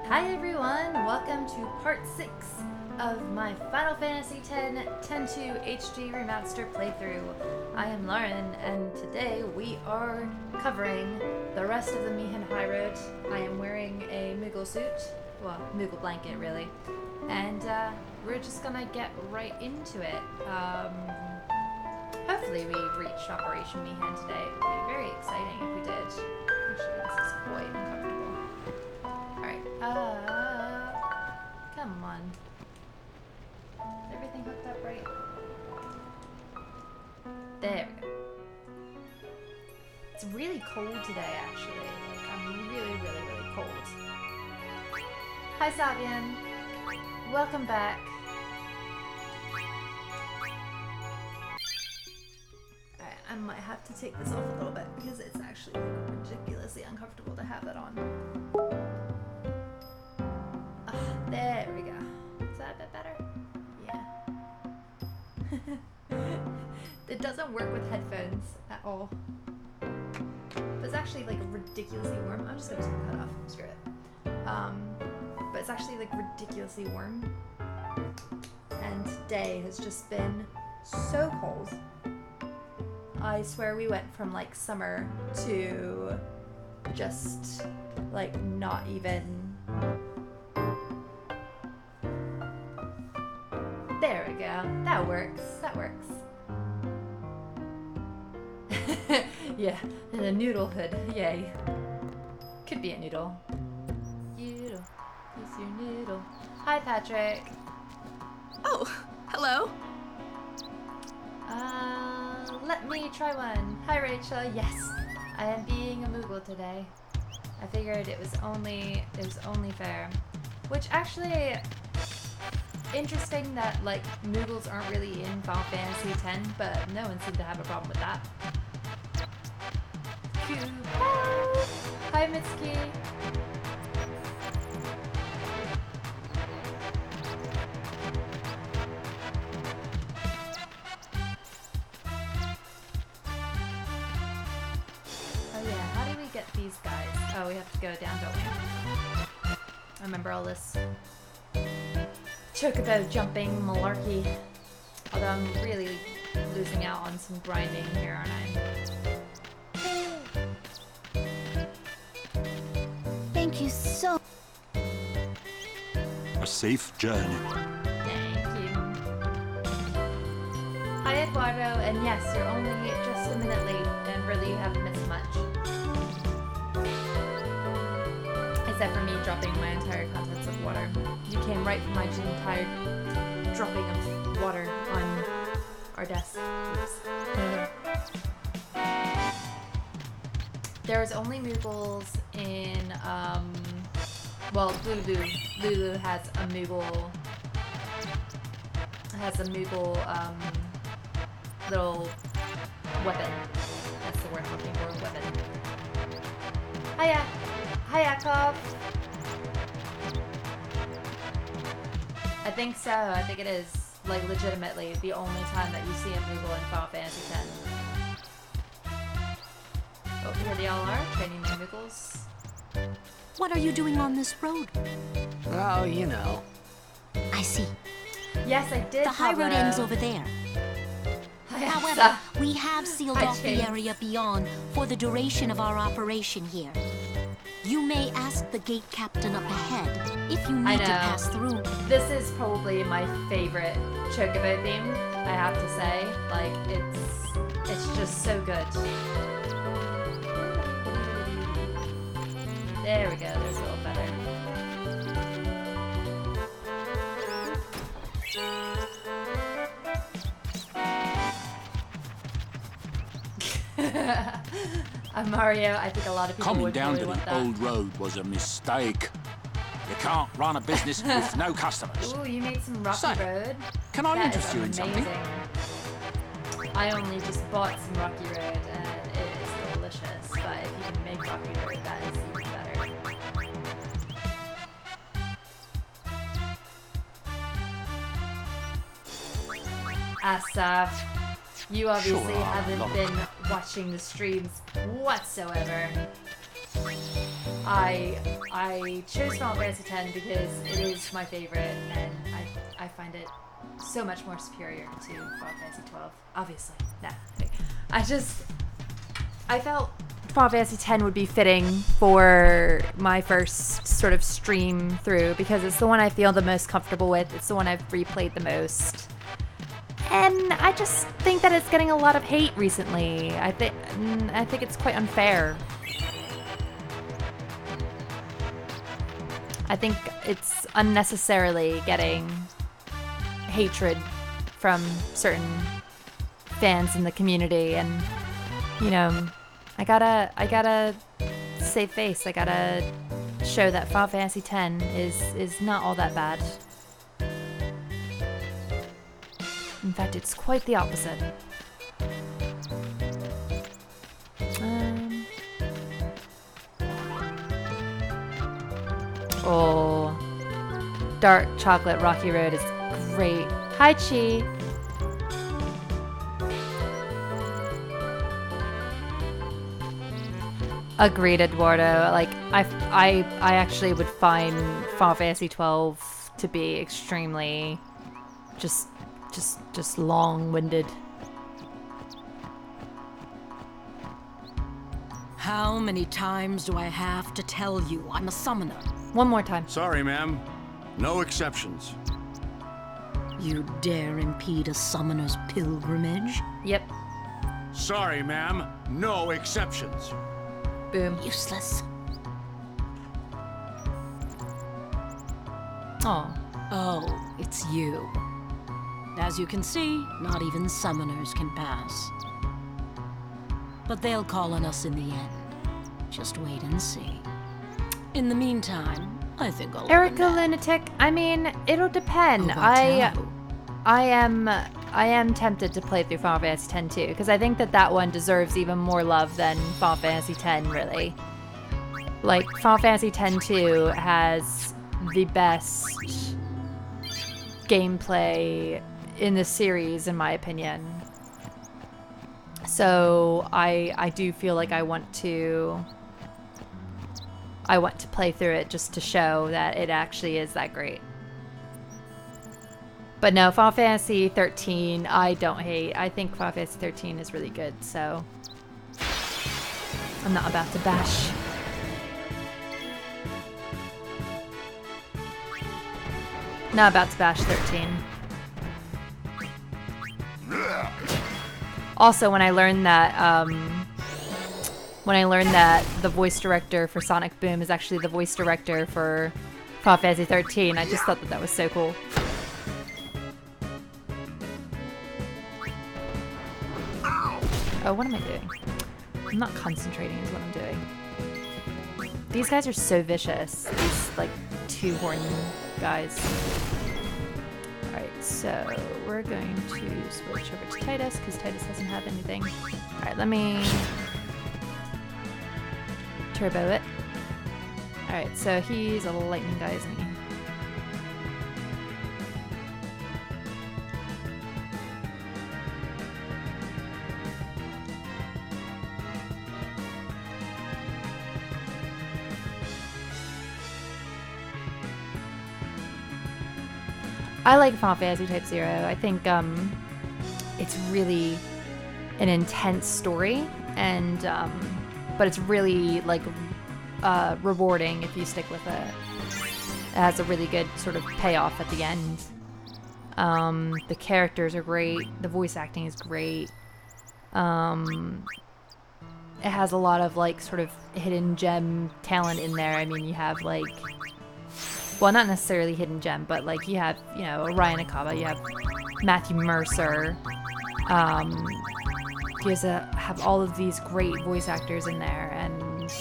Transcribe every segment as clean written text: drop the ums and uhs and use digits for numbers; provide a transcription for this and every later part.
Hi everyone, welcome to part 6 of my Final Fantasy X 10-2 HD Remaster playthrough. I am Lauren, and today we are covering the rest of the Mihan High Road. I am wearing a Moogle suit, well, Moogle blanket really, and we're just gonna get right into it. Hopefully we reach Operation Mihan today. It would be very exciting if we did. Actually, this is quite uncomfortable. Alright, come on. Is everything hooked up right? There we go. It's really cold today, actually. Like, I'm really cold. Hi, Sabian. Welcome back. Alright, I might have to take this off a little bit because it's actually ridiculously uncomfortable to have that on. There we go. Is that a bit better? Yeah. It doesn't work with headphones at all. But it's actually like ridiculously warm. I'm just gonna cut off. Screw it. But it's actually like ridiculously warm. And today has just been so cold. I swear we went from like summer to just like not even. There we go. That works. That works. Yeah, and a noodle hood. Yay. Could be a noodle. Noodle. It's your noodle. Hi, Patrick. Oh, hello. Let me try one. Hi, Rachel. Yes, I am being a Moogle today. I figured it was only fair. Which actually. Interesting that, like, Moogles aren't really in Final Fantasy X, but no one seemed to have a problem with that. Hi, Mitsuki. Oh yeah, how do we get these guys? Oh, we have to go down, don't we? I remember all this. Chocobo jumping malarkey. Although I'm really losing out on some grinding here, aren't I? Thank you so. A safe journey. Thank you. Hi, Eduardo, and yes, you're only just a minute late, and really you haven't missed much. Except for me dropping my entire contents of water. You came right from my entire dropping of water on our desk. Oops. There's only Moogles in, well, Lulu. Lulu has a Moogle, little weapon. That's the word I'm looking for, weapon. Hiya! Hi, Yakov! I think so. I think it is, like, legitimately the only time that you see a Moogle in Final Fantasy X. Oh, here they all are, training their Moogles. What are you doing on this road? Oh, you know. I see. Yes, I did. The high road ends over there. However, However, we have sealed off the area beyond for the duration of our operation here. You may ask the gate captain up ahead if you need to pass through. This is probably my favorite Chocobo theme, I have to say. Like, it's just so good. There we go, there's a little better. Mario, I think a lot of people Coming would down really to want the that. old road was a mistake. You can't run a business with no customers. Ooh, you made some Rocky So, Road. Can I That interest is you in something? amazing. I only just bought some Rocky Road and it is delicious. But if you can make Rocky Road, that is even better. Asaf, you obviously Sure, haven't look. been watching the streams whatsoever. I chose Final Fantasy X because it is my favorite, and I find it so much more superior to Final Fantasy 12. Obviously, nah. I felt Final Fantasy X would be fitting for my first sort of stream through because it's the one I feel the most comfortable with. It's the one I've replayed the most. And I just think that it's getting a lot of hate recently. I think it's quite unfair. I think it's unnecessarily getting hatred from certain fans in the community, and you know, I gotta save face. I gotta show that Final Fantasy X is not all that bad. In fact, it's quite the opposite. Oh, dark chocolate rocky road is great. Hi, Chi. Agreed, Eduardo. Like, I actually would find Final Fantasy 12 to be extremely just long-winded. How many times do I have to tell you I'm a summoner? One more time. Sorry, ma'am. No exceptions. You dare impede a summoner's pilgrimage? Yep. Sorry, ma'am. No exceptions. Boom. Useless. Oh. Oh, it's you. As you can see, not even summoners can pass. But they'll call on us in the end. Just wait and see. In the meantime, I think I'll Erica Lunatic, I mean, it'll depend. I am tempted to play through Final Fantasy X too, because I think that one deserves even more love than Final Fantasy X, really. Like, Final Fantasy X-2 has the best gameplay in the series, in my opinion. So I do feel like I want to play through it just to show that it actually is that great. But no, Final Fantasy 13 I don't hate. I think Final Fantasy 13 is really good, so I'm not about to bash. Not about to bash 13. Also, when I learned that the voice director for Sonic Boom is actually the voice director for Final Fantasy 13, I just thought that was so cool. Oh, what am I doing? I'm not concentrating is what I'm doing. These guys are so vicious. These, like, two horny guys. Alright, so we're going to switch over to Titus, because Titus doesn't have anything. Alright, let me turbo it. Alright, so he's a lightning guy, isn't he? I like Final Fantasy Type 0. I think it's really an intense story, and but it's really like rewarding if you stick with it. It has a really good sort of payoff at the end. The characters are great. The voice acting is great. It has a lot of like sort of hidden gem talent in there. I mean, you have like, well, not necessarily hidden gem, but like you have, you know, Ryan Akaba, you have Matthew Mercer. You guys have all of these great voice actors in there, and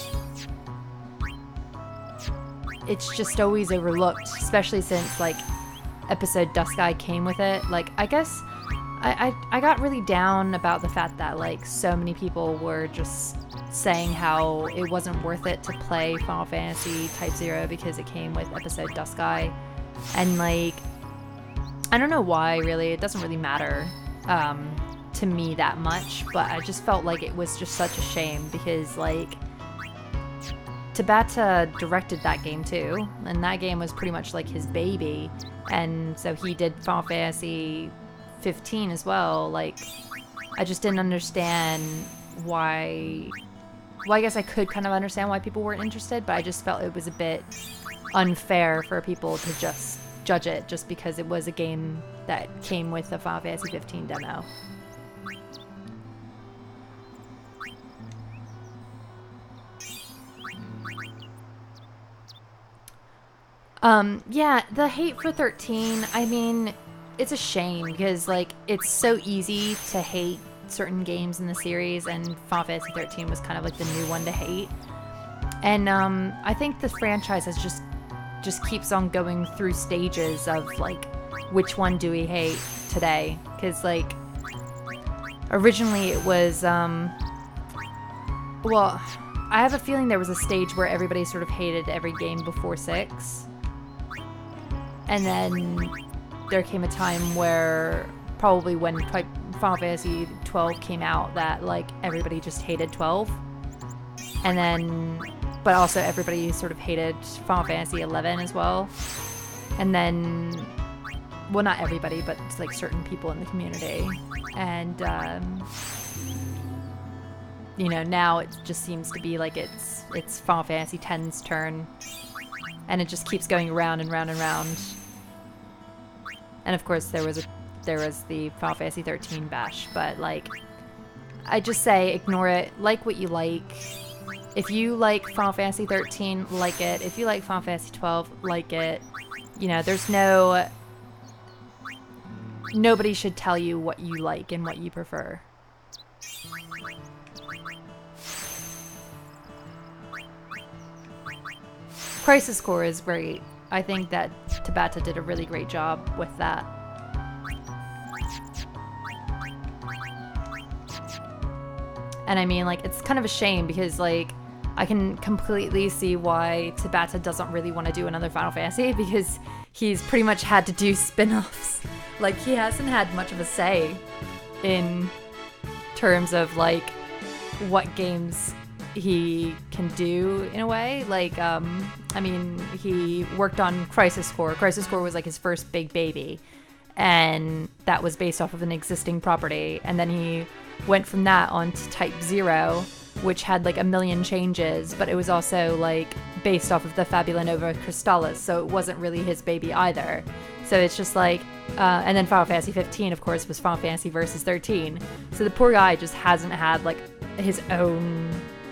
it's just always overlooked, especially since like episode Dusk Eye came with it. Like, I guess I got really down about the fact that like so many people were just saying how it wasn't worth it to play Final Fantasy Type 0 because it came with episode Dusk Eye, and like I don't know why, really. It doesn't really matter to me that much, but I just felt like it was just such a shame because like Tabata directed that game too, and that game was pretty much like his baby, and so he did Final Fantasy 15 as well. Like, I just didn't understand why. Well, I guess I could kind of understand why people weren't interested, but I just felt it was a bit unfair for people to just judge it just because it was a game that came with the Final Fantasy 15 demo. Yeah, the hate for 13, I mean, it's a shame because, like, it's so easy to hate certain games in the series, and Final Fantasy 13 was kind of like the new one to hate. And I think the franchise has just keeps on going through stages of, like, which one do we hate today? Because, like, originally it was, well, I have a feeling there was a stage where everybody sort of hated every game before 6. And then there came a time where, probably when Final Fantasy 12 came out, that, like, everybody just hated 12. And then, but also everybody sort of hated Final Fantasy 11 as well. And then, well, not everybody, but it's like certain people in the community. And, you know, now it just seems to be like it's Final Fantasy X's turn. And it just keeps going round and round and round. And of course there was the Final Fantasy 13 bash, but, like, I just say ignore it. Like what you like. If you like Final Fantasy 13, like it. If you like Final Fantasy 12, like it. You know, there's nobody should tell you what you like and what you prefer. Crisis Core is great. I think that Tabata did a really great job with that. And I mean, like, it's kind of a shame because, like, I can completely see why Tabata doesn't really want to do another Final Fantasy because he's pretty much had to do spin-offs. Like, he hasn't had much of a say in terms of, like, what games he can do in a way. Like, I mean, he worked on Crisis Core. Crisis Core was, like, his first big baby, and that was based off of an existing property. And then he went from that on to Type 0, which had, like, a million changes, but it was also, like, based off of the Fabula Nova Crystallis, so it wasn't really his baby either. So it's just like, and then Final Fantasy 15, of course, was Final Fantasy Versus 13. So the poor guy just hasn't had, like, his own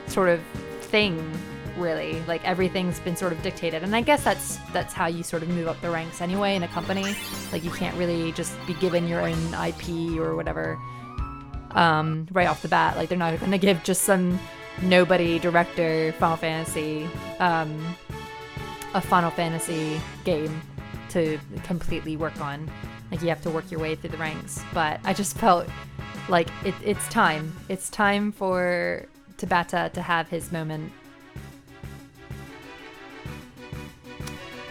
sort of thing, really. Like, everything's been sort of dictated, and I guess that's how you sort of move up the ranks anyway in a company. Like, you can't really just be given your own IP or whatever right off the bat. Like, they're not going to give just some nobody director Final Fantasy a Final Fantasy game to completely work on. Like, you have to work your way through the ranks. But I just felt like it's time. It's time for Tabata to have his moment.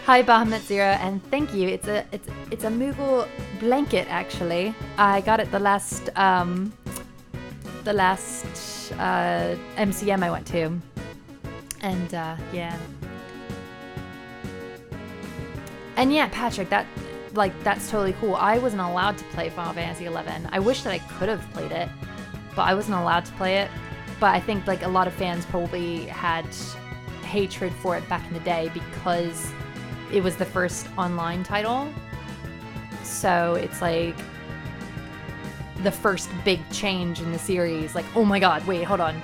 Hi Bahamut Zero, and thank you. It's a Moogle blanket, actually. I got it the last MCM I went to, and yeah. And yeah, Patrick, that's totally cool. I wasn't allowed to play Final Fantasy 11. I wish that I could have played it, but I wasn't allowed to play it. But I think, like, a lot of fans probably had hatred for it back in the day because it was the first online title. So it's like the first big change in the series. Like, oh my god, wait, hold on.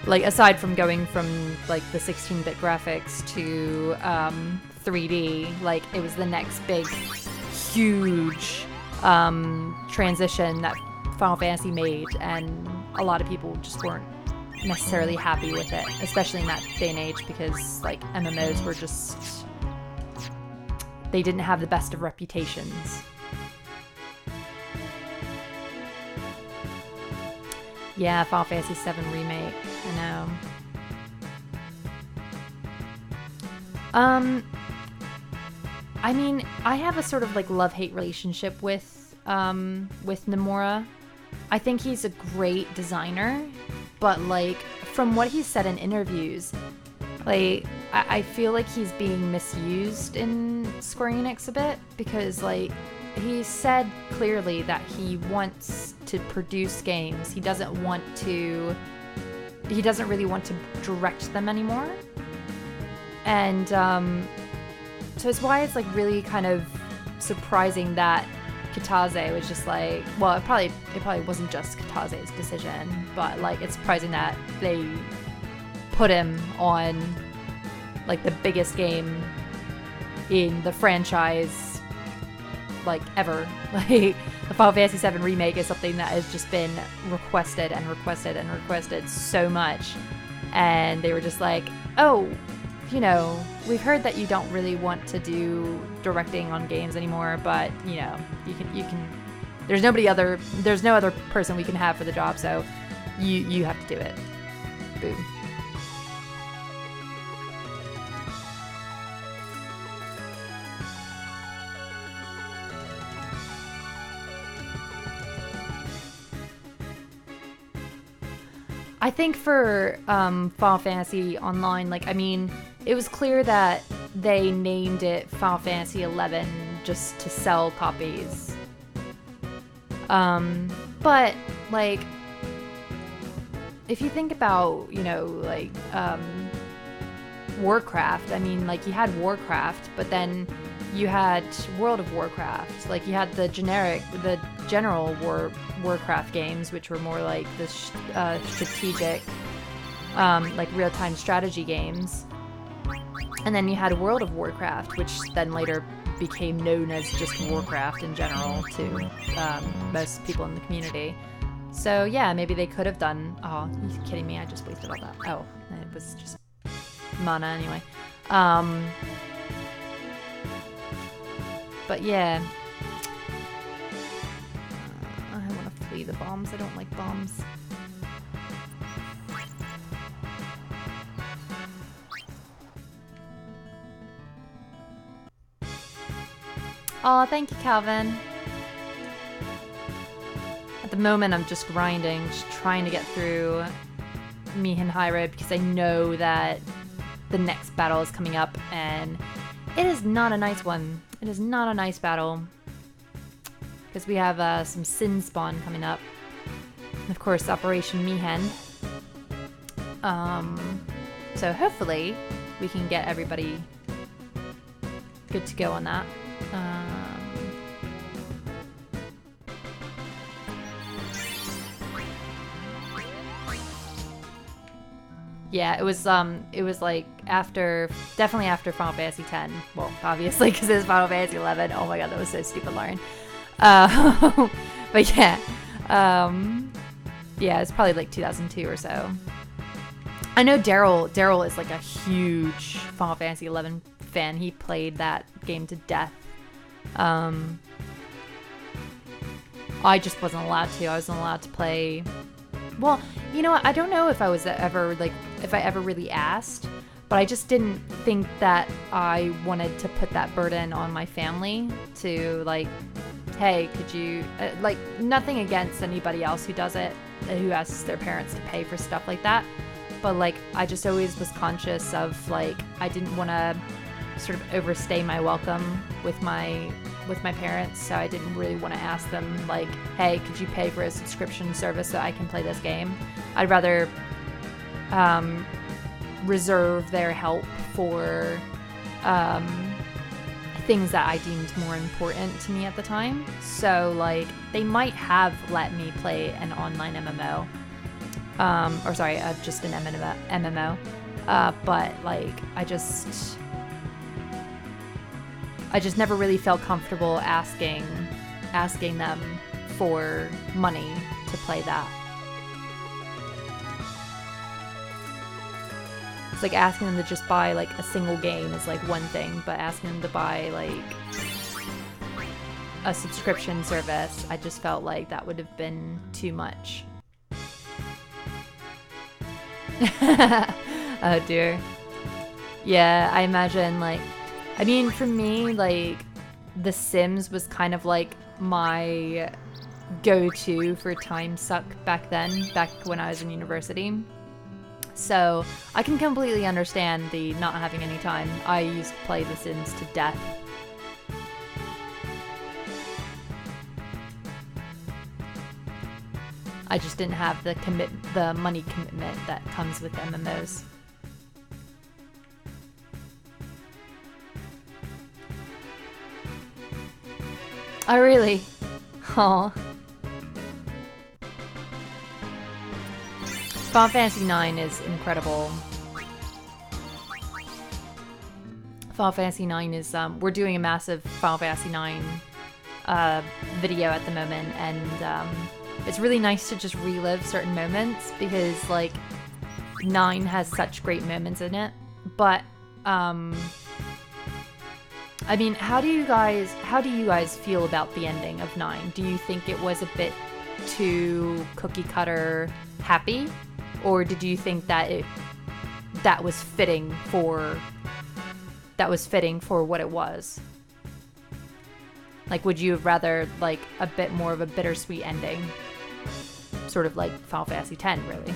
Like, aside from going from, like, the 16-bit graphics to 3D, like, it was the next big, huge transition that Final Fantasy made, and a lot of people just weren't necessarily happy with it, especially in that day and age, because, like, MMOs were just, they didn't have the best of reputations. Yeah, Final Fantasy VII Remake, I know. I mean, I have a sort of, like, love-hate relationship with Nomura. I think he's a great designer, but, like, from what he's said in interviews, Like, I feel like he's being misused in Square Enix a bit, because, like, he said clearly that he wants to produce games. He doesn't really want to direct them anymore. And, so it's why it's, like, really kind of surprising that Kitase was just like, well, it probably wasn't just Kitase's decision, but, like, it's surprising that they put him on, like, the biggest game in the franchise, like, ever. Like, the Final Fantasy VII Remake is something that has just been requested and requested and requested so much, and they were just like, oh, you know, we've heard that you don't really want to do directing on games anymore, but, you know, you can there's no other person we can have for the job, so you have to do it. Boom. I think for Final Fantasy Online, like, I mean, it was clear that they named it Final Fantasy XI just to sell copies. But, like, if you think about, you know, like, Warcraft, I mean, like, you had Warcraft, but then you had World of Warcraft. Like, you had the general Warcraft games, which were more like the strategic, like, real-time strategy games. And then you had World of Warcraft, which then later became known as just Warcraft in general to most people in the community. So yeah, maybe they could have done... Oh, you kidding me? I just wasted all that. Oh, it was just mana anyway. But yeah. I want to flee the bombs. I don't like bombs. Oh, thank you, Calvin. At the moment, I'm just grinding, just trying to get through Mihin High Road, because I know that the next battle is coming up, and it is not a nice one. It is not a nice battle, because we have some Sin Spawn coming up, and of course Operation Mihin. So hopefully we can get everybody good to go on that. Yeah, it was like definitely after Final Fantasy X. Well, obviously, because it was Final Fantasy 11. Oh my god, that was so stupid, Lauren. But yeah, yeah, it's probably like 2002 or so. I know Daryl is like a huge Final Fantasy 11 fan. He played that game to death. I just wasn't allowed to. I wasn't allowed to play. Well, you know what? I don't know if I was ever if I ever really asked, but I just didn't think that I wanted to put that burden on my family to, like, hey, could you, like, nothing against anybody else who does it, who asks their parents to pay for stuff like that, but, like, I just always was conscious of, like, I didn't want to sort of overstay my welcome with my parents, so I didn't really want to ask them, like, hey, could you pay for a subscription service so I can play this game? I'd rather reserve their help for things that I deemed more important to me at the time. So, like, they might have let me play an online MMO, or sorry, just an MMO, but, like, I just never really felt comfortable asking them for money to play that. It's like asking them to just buy, like, a single game is, like, one thing, but asking them to buy, like, a subscription service, I just felt like that would have been too much. Oh dear. Yeah, I imagine, like, I mean, for me, like, The Sims was kind of like my go-to for time suck back then, back when I was in university. So I can completely understand the not having any time. I used to play The Sims to death. I just didn't have the money commitment that comes with MMOs. Oh, really? Oh. Final Fantasy IX is incredible. Final Fantasy IX is, we're doing a massive Final Fantasy IX video at the moment, and it's really nice to just relive certain moments because, like, 9 has such great moments in it. But, I mean, how do you guys feel about the ending of 9? Do you think it was a bit too cookie cutter happy? Or did you think that that was fitting for what it was? Like, would you have rather, like, a bit more of a bittersweet ending? Sort of like Final Fantasy X, really.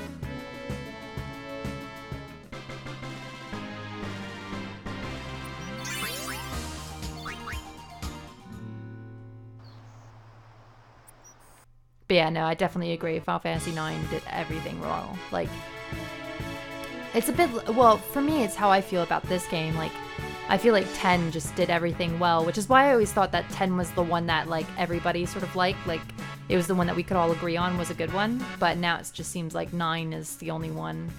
But yeah, no, I definitely agree. Final Fantasy IX did everything wrong. Like, it's a bit, well, for me, it's how I feel about this game. Like, I feel like 10 just did everything well, which is why I always thought that 10 was the one that, like, everybody sort of liked. Like, it was the one that we could all agree on was a good one. But now it just seems like 9 is the only one.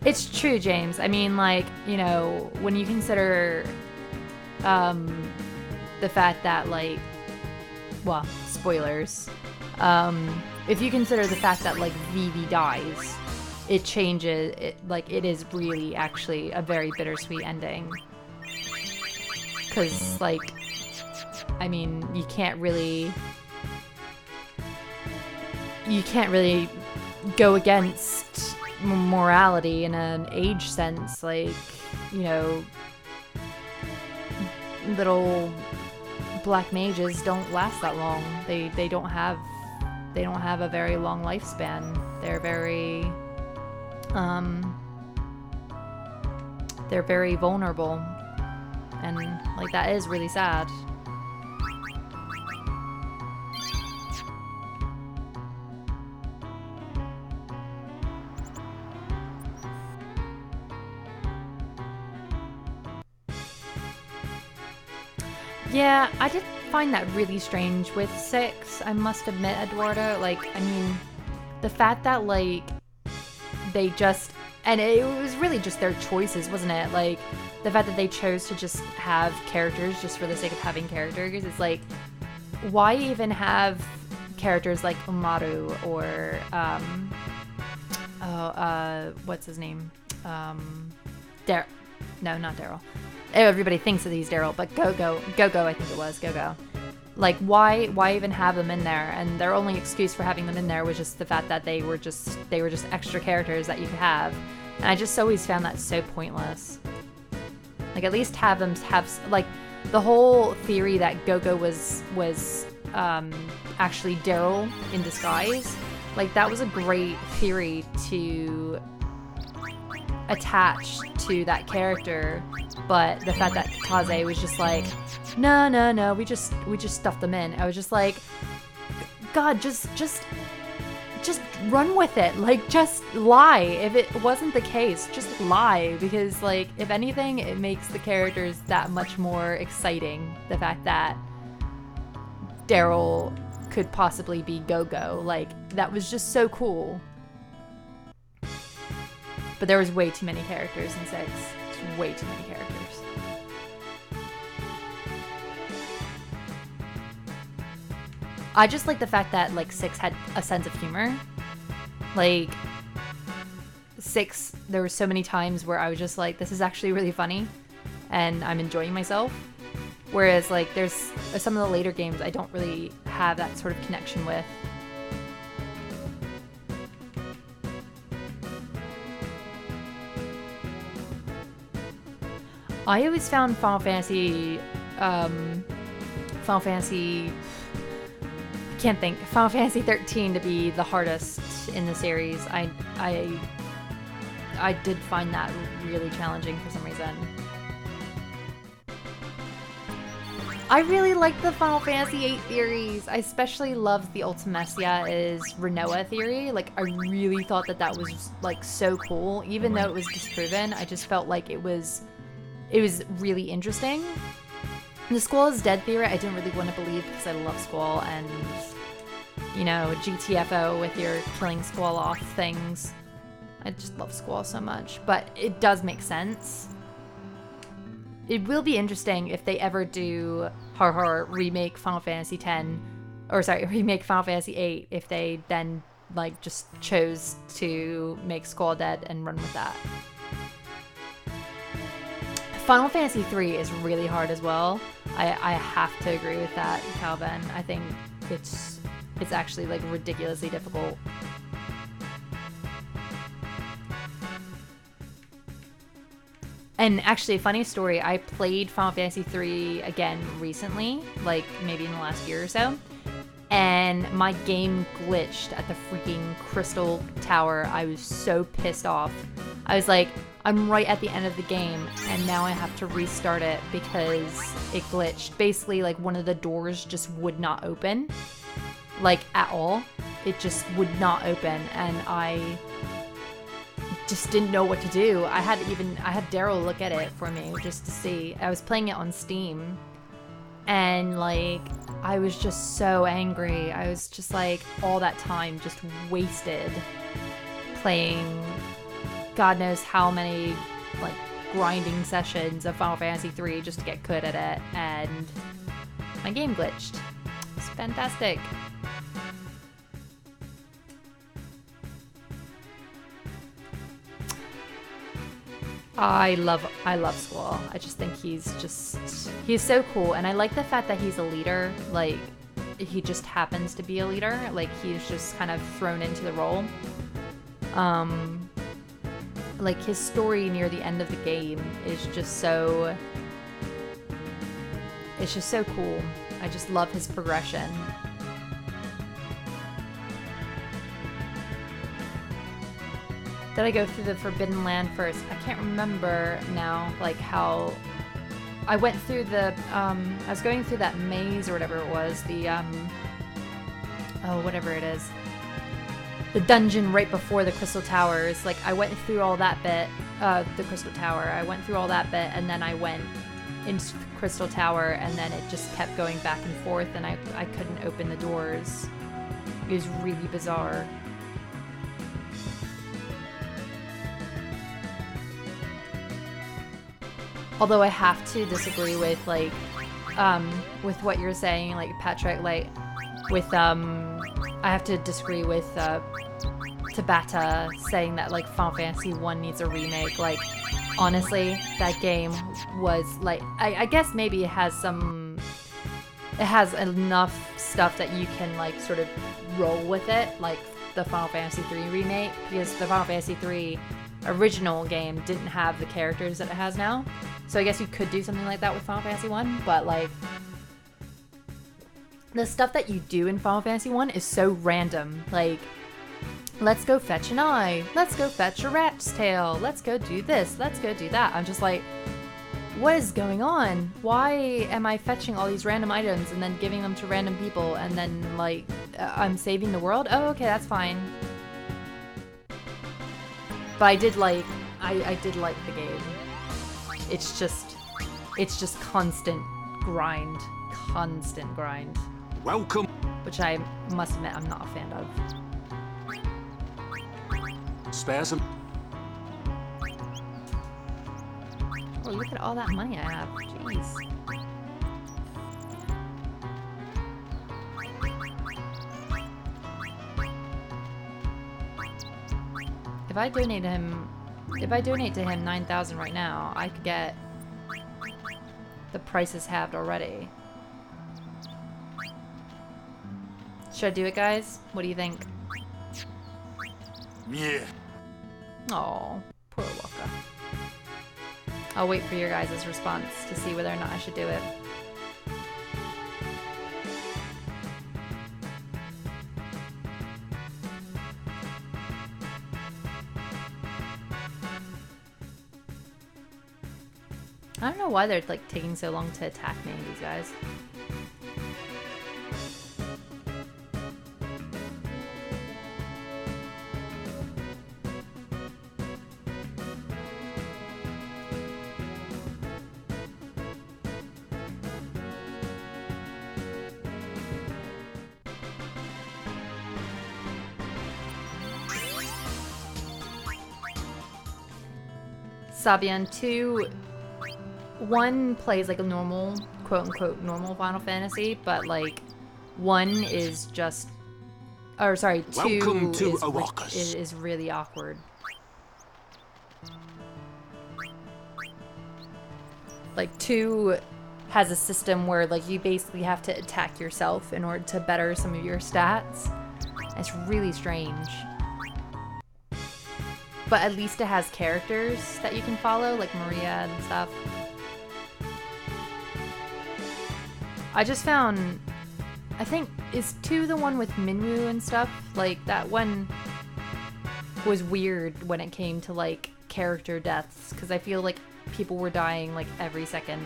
It's true, James. I mean, like, you know, when you consider the fact that, like, well, spoilers. If you consider the fact that, like, Vivi dies, it changes, it is really actually a very bittersweet ending. Because, like, I mean, you can't really go against morality in an age sense. Like, you know, little black mages don't last that long. They don't have a very long lifespan. They're very vulnerable, and like that is really sad. Yeah, I did find that really strange with 6, I must admit, Eduardo. Like, I mean, the fact that, like, they just... And it was really just their choices, wasn't it? Like, the fact that they chose to just have characters just for the sake of having characters. It's like, why even have characters like Umaru or, what's his name? No, not Daryl. Everybody thinks that he's Daryl, but Go-Go, I think it was, Go-Go. Like, why even have them in there? And their only excuse for having them in there was just the fact that they were just extra characters that you could have. And I just always found that so pointless. Like, at least have them have, like, the whole theory that Go-Go was actually Daryl in disguise. Like, that was a great theory to attach to that character. But the fact that Kaze was just like, no, we just stuffed them in. I was just like, God, just run with it. Like, just lie. If it wasn't the case, just lie. Because, like, if anything, it makes the characters that much more exciting. The fact that Daryl could possibly be Go-Go. Like, that was just so cool. But there was way too many characters in 6. Just way too many characters. I just like the fact that, like, 6 had a sense of humor. Like, 6, there were so many times where I was just like, this is actually really funny, and I'm enjoying myself. Whereas, like, there's some of the later games I don't really have that sort of connection with. I always found Final Fantasy, Final Fantasy 13 to be the hardest in the series. I did find that really challenging for some reason. I really like the Final Fantasy VIII theories. I especially love the Ultimecia is Renoa theory. Like, I really thought that that was, like, so cool. Even though it was disproven, I just felt like it was really interesting. The Squall is dead theory, I didn't really want to believe because I love Squall and, you know, GTFO with your killing Squall off things. I just love Squall so much, but it does make sense. It will be interesting if they ever do remake Final Fantasy remake Final Fantasy VIII, if they then like just chose to make Squall dead and run with that. Final Fantasy III is really hard as well. I have to agree with that, Calvin. I think it's actually like ridiculously difficult. And actually, funny story, I played Final Fantasy III again recently, like maybe in the last year or so, and my game glitched at the freaking Crystal Tower. I was so pissed off. I was like, I'm right at the end of the game, and now I have to restart it because it glitched. Basically, like, one of the doors just would not open, like, at all. It just would not open, and I just didn't know what to do. I had Daryl look at it for me just to see. I was playing it on Steam, and like I was just so angry. I was just like, all that time just wasted playing God knows how many like grinding sessions of Final Fantasy III just to get good at it, and my game glitched. It's fantastic. I love Squall. I just think he's so cool, and I like the fact that he's a leader. Like, he just happens to be a leader. Like, he's just kind of thrown into the role. Like, his story near the end of the game is just so... It's just so cool. I just love his progression. Did I go through the Forbidden Land first? I can't remember now, like, how... I went through the, I was going through that maze or whatever it was, the, oh, whatever it is. The dungeon right before the Crystal Towers. Like, I went through all that bit, the Crystal Tower. I went through all that bit, and then I went into the Crystal Tower, and then it just kept going back and forth, and I couldn't open the doors. It was really bizarre. Although I have to disagree with, like, with what you're saying, like, Patrick, like, with, I have to disagree with, Tabata saying that, like, Final Fantasy 1 needs a remake. Like, honestly, that game was, like, I guess maybe it has enough stuff that you can, like, sort of roll with it, like the Final Fantasy 3 remake, because the Final Fantasy 3 original game didn't have the characters that it has now. So I guess you could do something like that with Final Fantasy 1, but like the stuff that you do in Final Fantasy 1 is so random. Like, let's go fetch an eye, let's go fetch a rat's tail, let's go do this, let's go do that. I'm just like, what is going on? Why am I fetching all these random items and then giving them to random people and then like I'm saving the world? Oh, okay, that's fine. But I did like the game. It's just constant grind. Welcome. Which I must admit I'm not a fan of. Spare some. Oh, look at all that money I have. Jeez. If I donate to him 9,000 right now, I could get the prices halved already. Should I do it, guys? What do you think? Yeah. Oh, poor Waka. I'll wait for your guys' response to see whether or not I should do it. I don't know why they're like taking so long to attack me, these guys. Sabian 2, 1 plays like a normal, quote-unquote, normal Final Fantasy, but like 1 is just, or sorry, 2 Welcome to is, Arrakis. is really awkward. Like 2 has a system where like you basically have to attack yourself in order to better some of your stats. It's really strange. But at least it has characters that you can follow, like Maria and stuff. I just found, I think, is 2 the one with Minwoo and stuff? Like, that one was weird when it came to, like, character deaths, because I feel like people were dying, like, every second.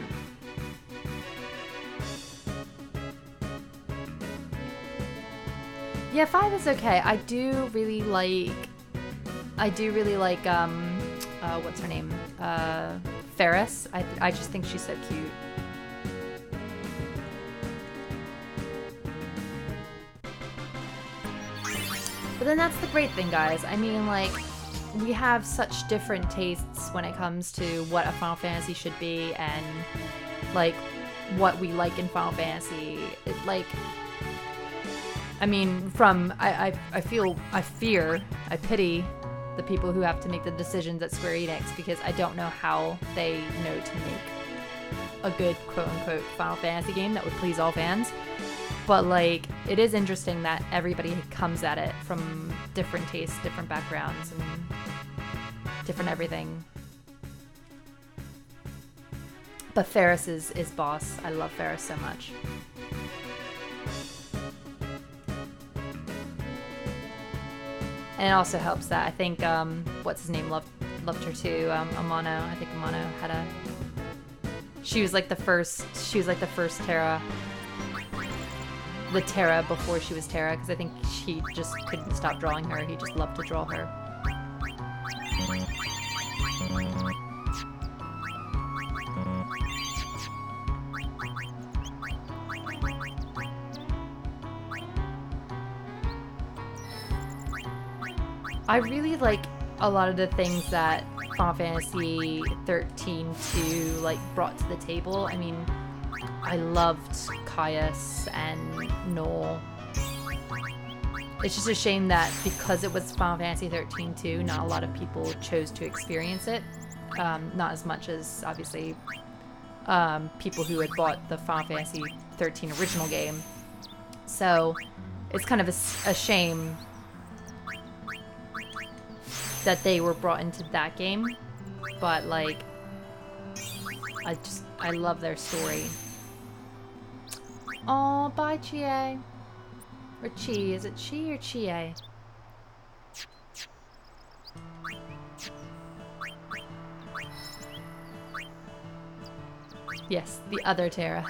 Yeah, 5 is okay. I do really like, what's her name? Ferris. I just think she's so cute. But then that's the great thing, guys. I mean, like, we have such different tastes when it comes to what a Final Fantasy should be and, like, what we like in Final Fantasy. Like, I mean, I pity the people who have to make the decisions at Square Enix, because I don't know how they know to make a good quote-unquote Final Fantasy game that would please all fans. But like, it is interesting that everybody comes at it from different tastes, different backgrounds, and different everything. But Ferris is boss. I love Ferris so much. And it also helps that I think, what's his name loved her too. Amano. I think Amano had a. She was like the first Terra. The Terra before she was Terra, because I think she just couldn't stop drawing her. He just loved to draw her. I really like a lot of the things that Final Fantasy 13-2 like brought to the table. I mean, I loved Caius and Noel. It's just a shame that because it was Final Fantasy 13-2, not a lot of people chose to experience it. Not as much as, obviously, people who had bought the Final Fantasy 13 original game. So, it's kind of a shame that they were brought into that game. But, like, I love their story. Oh, bye, Chie. Or Chi. Is it Chi or Chie? Yes, the other Terra.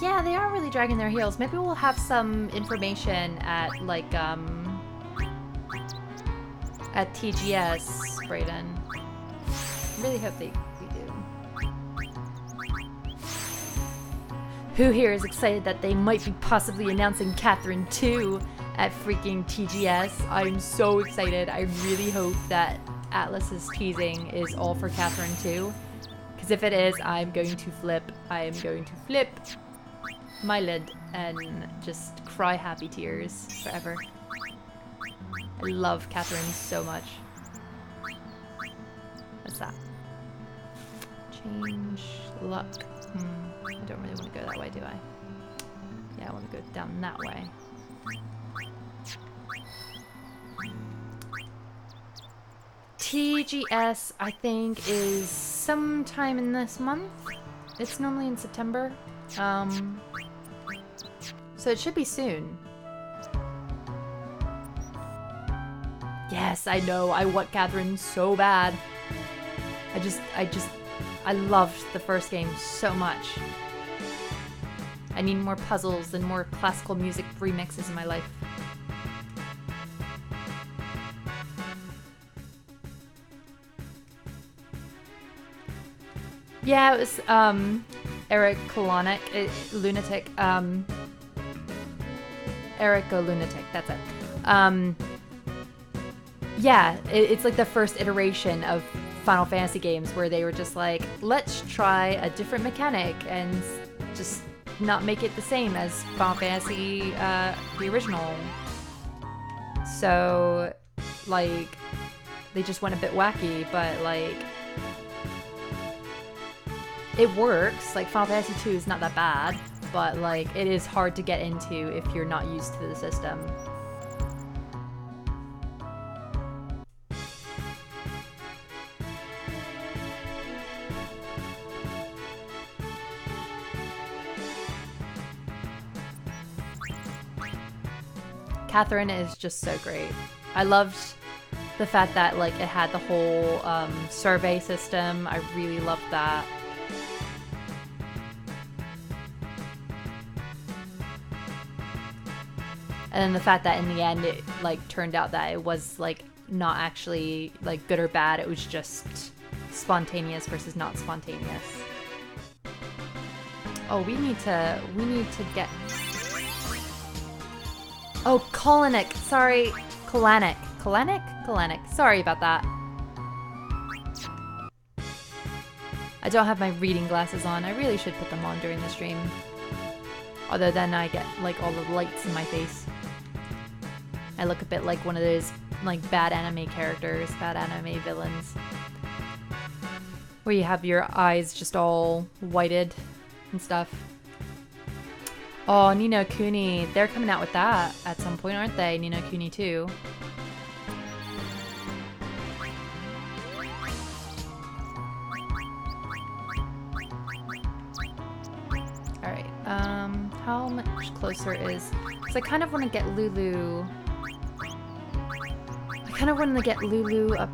Yeah, they are really dragging their heels. Maybe we'll have some information at, like, at TGS, Brayden. Really hope we do. Who here is excited that they might be possibly announcing Catherine 2 at freaking TGS? I'm so excited. I really hope that Atlas's teasing is all for Catherine 2. Because if it is, I'm going to flip. I am going to flip my lid and just cry happy tears forever. I love Catherine so much. What's that? Change luck. I don't really want to go that way, do I? Yeah, I want to go down that way. TGS, I think, is sometime in this month. It's normally in September. So it should be soon. Yes, I know. I want Catherine so bad. I loved the first game so much. I need more puzzles and more classical music remixes in my life. Yeah, it was Eric Kolonic, Lunatic, Erica Lunatic, that's it. Yeah, it's like the first iteration of Final Fantasy games where they were just like, let's try a different mechanic and just not make it the same as Final Fantasy, the original. So, like, they just went a bit wacky, but like, it works. Like, Final Fantasy 2 is not that bad, but like, it is hard to get into if you're not used to the system. Catherine is just so great. I loved the fact that like it had the whole survey system. I really loved that. And then the fact that in the end it like turned out that it was like not actually like good or bad. It was just spontaneous versus not spontaneous. Oh, we need to get. Oh, Kolonic. Sorry. Kolanic. Kolanic? Kolanic. Sorry about that. I don't have my reading glasses on. I really should put them on during the stream. Although then I get like all the lights in my face. I look a bit like one of those like bad anime characters, bad anime villains. Where you have your eyes just all whited and stuff. Oh, Ni no Kuni. They're coming out with that at some point, aren't they? Ni no Kuni 2. Alright, how much closer is... Because I kind of want to get Lulu... I kind of want to get Lulu up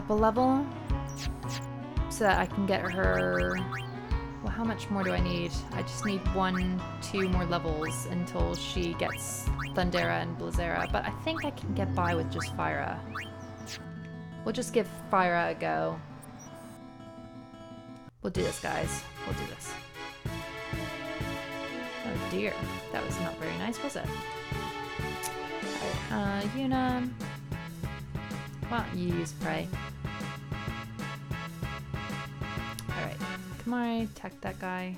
a level. So that I can get her... Well, how much more do I need? I just need 2 more levels until she gets Thundera and Blazera, but I think I can get by with just Fyra. We'll just give Fyra a go. We'll do this, guys. We'll do this. Oh dear, that was not very nice, was it? Alright, Yuna. Why don't you use Prey? Alright. Kamari, attack that guy.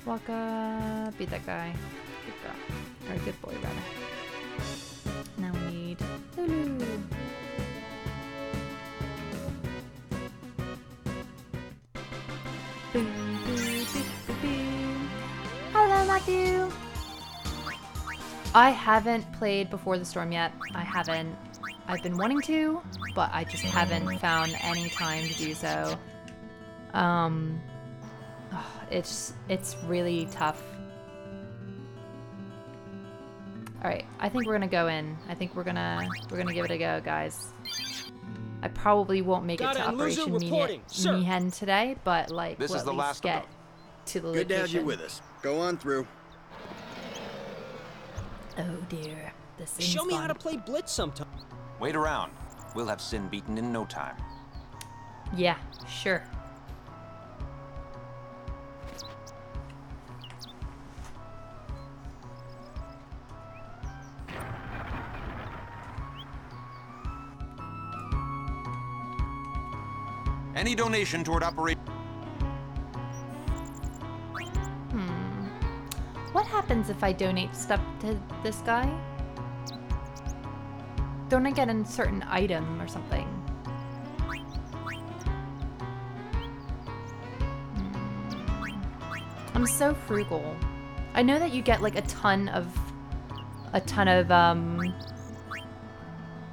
Waka, beat that guy. Good girl. Or good boy, rather. Now we need Lulu. Boo, boo, boo, boo, boo. Hello, Matthew! I haven't played Before the Storm yet. I haven't. I've been wanting to, but I just haven't found any time to do so. It's really tough. Alright, I think we're gonna go in. I think we're gonna give it a go, guys. I probably won't make it to Operation Mihen today, but like we'll at least get to the location. Good to have you with us. Go on through. Oh dear, this seems Show me fun. how to play Blitz sometime. Wait around. We'll have Sin beaten in no time. Yeah, sure. Any donation toward Operation... What happens if I donate stuff to this guy? don't I get a certain item or something? I'm so frugal. I know that you get like a ton of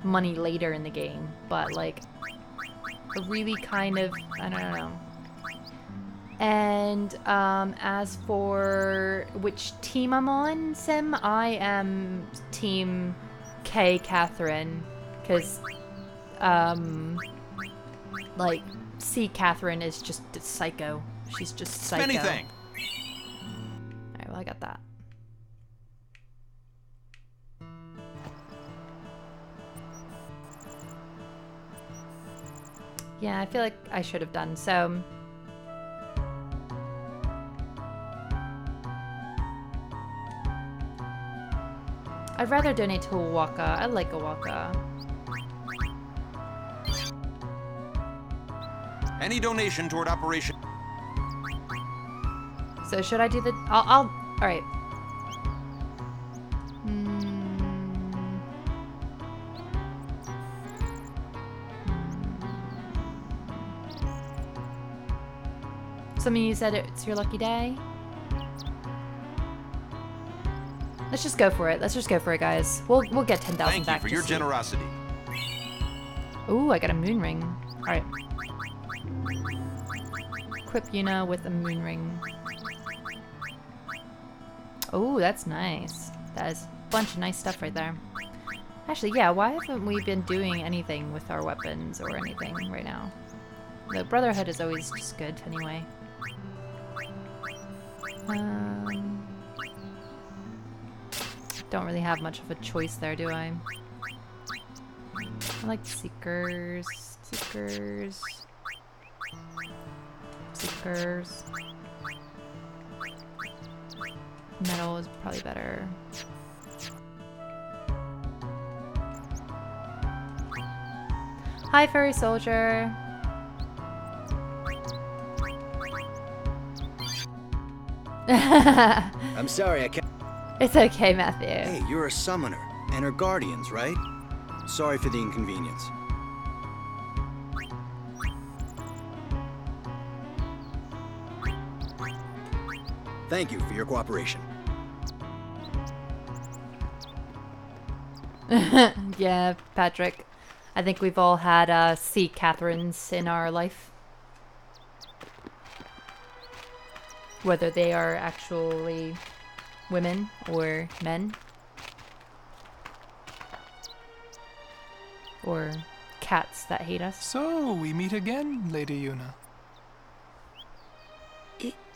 money later in the game, but like a really kind of, I don't know. And as for which team I'm on, Sim, I am team K Catherine, because like C Catherine is just psycho. She's just psycho. Anything. Alright, well I got that. Yeah, I feel like I should have done so. I'd rather donate to a Waka. I like a Waka. Any donation toward Operation... So should I do the... I'll alright. Some of you said it's your lucky day. Let's just go for it. Let's just go for it, guys. We'll get 10,000 back. Thank you for your generosity. Ooh, I got a moon ring. All right. Equip Yuna with a moon ring. Ooh, that's nice. That is a bunch of nice stuff right there. Actually, yeah, why haven't we been doing anything with our weapons or anything right now? The Brotherhood is always just good anyway. Don't really have much of a choice there, do I? I like Seekers. Seekers. Seekers. Metal is probably better. Hi, Furry Soldier. I'm sorry, I can't. It's okay, Matthew. Hey, you're a summoner, and her guardians, right? Sorry for the inconvenience. Thank you for your cooperation. Yeah, Patrick. I think we've all had C. Catherines in our life. Whether they are actually women or men. Or cats that hate us. So, we meet again, Lady Yuna.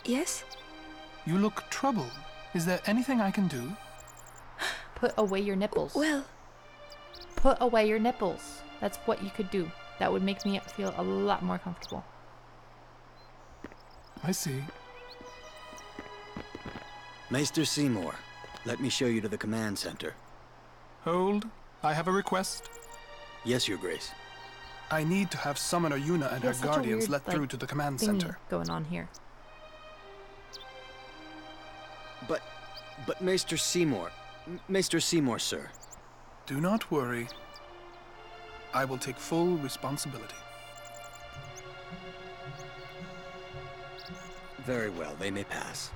Yes? You look troubled. Is there anything I can do? Put away your nipples. Well... Put away your nipples. That's what you could do. That would make me feel a lot more comfortable. I see. Maester Seymour, let me show you to the command center. Hold. I have a request. Yes, Your Grace. I need to have Summoner Yuna and her There's such a guardians weird, let like, through to the command thing center. going on here. But Maester Seymour... Maester Seymour, sir. Do not worry. I will take full responsibility. Very well, they may pass.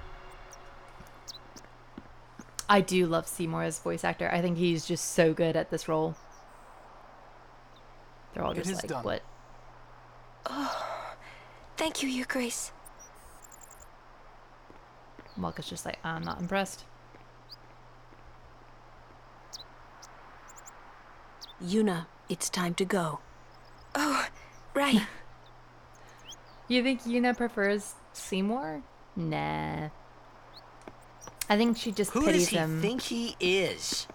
I do love Seymour as voice actor. I think he's just so good at this role. They're all It just is like, done. what? Oh, thank you, Your Grace. Malka's just like, I'm not impressed. Yuna, it's time to go. Oh, right. You think Yuna prefers Seymour? Nah. I think she just Who pities does he him. think he is?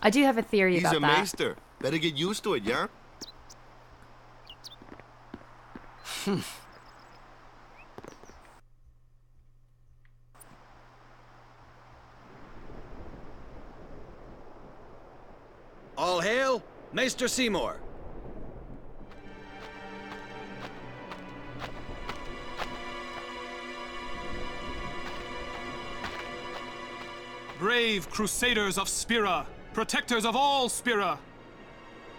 I do have a theory He's about a that. maester. Better get used to it, yeah? All hail, Maester Seymour. Brave crusaders of Spira, protectors of all Spira.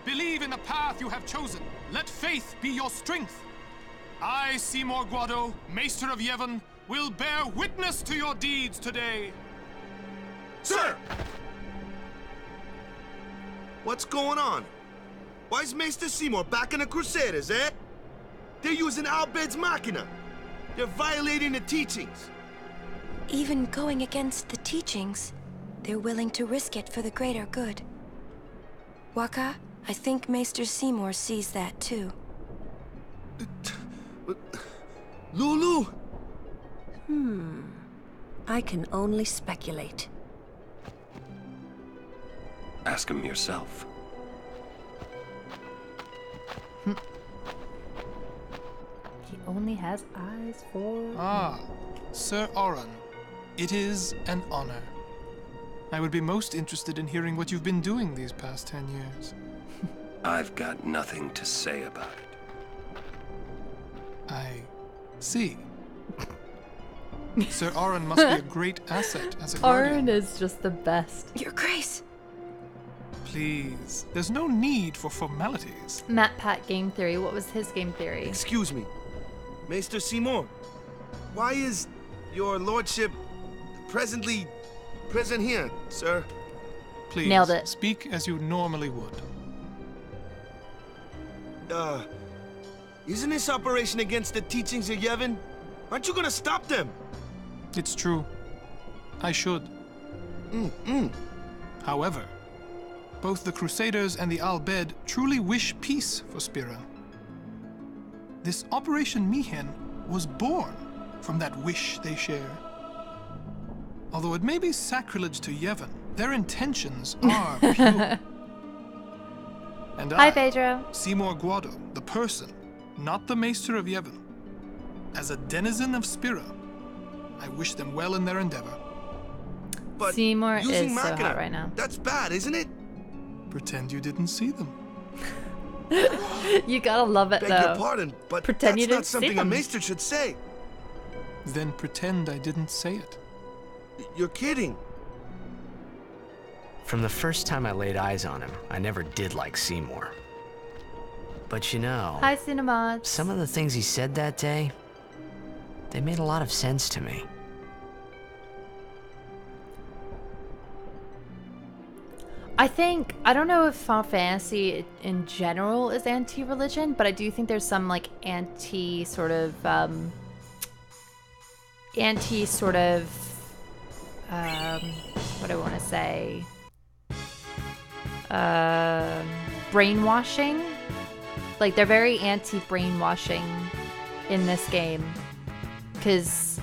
Believe in the path you have chosen. Let faith be your strength. I, Seymour Guado, Maester of Yevon, will bear witness to your deeds today. Sir! What's going on? Why is Maester Seymour backing the Crusaders, eh? They're using Albed's Machina. They're violating the teachings. Even going against the teachings, they're willing to risk it for the greater good. Waka, I think Maester Seymour sees that too. Lulu! I can only speculate. Ask him yourself. He only has eyes for... Ah, Sir Oran. It is an honor. I would be most interested in hearing what you've been doing these past 10 years. I've got nothing to say about it. I see. Sir Oran must be a great asset as a guardian. Oran is just the best. Your Grace! Please, there's no need for formalities. Matt Pat game theory. What was his game theory? Excuse me. Maester Seymour, why is your lordship present here, sir? Please, Nailed it. Speak as you normally would. Isn't this operation against the teachings of Yevon? Aren't you gonna stop them? It's true. I should. However, both the Crusaders and the Al-Bed truly wish peace for Spira. This Operation Mihen was born from that wish they share. Although it may be sacrilege to Yevon, their intentions are pure. And Hi, I, Pedro. Seymour Guado, the person, not the Maester of Yevon, as a denizen of Spira, I wish them well in their endeavor. But Seymour using is so Machina, hot right now. that's bad, isn't it? Pretend you didn't see them. You gotta love it, Beg though. your pardon, but Pretend you that's not didn't see something a them. maester should say. Then pretend I didn't say it. You're kidding. From the first time I laid eyes on him, I never did like Seymour. But you know, Hi, Cinemods. some of the things he said that day, they made a lot of sense to me. I don't know if Final Fantasy in general is anti-religion, but I do think there's some like anti sort of what do I want to say? Brainwashing. Like they're very anti-brainwashing in this game because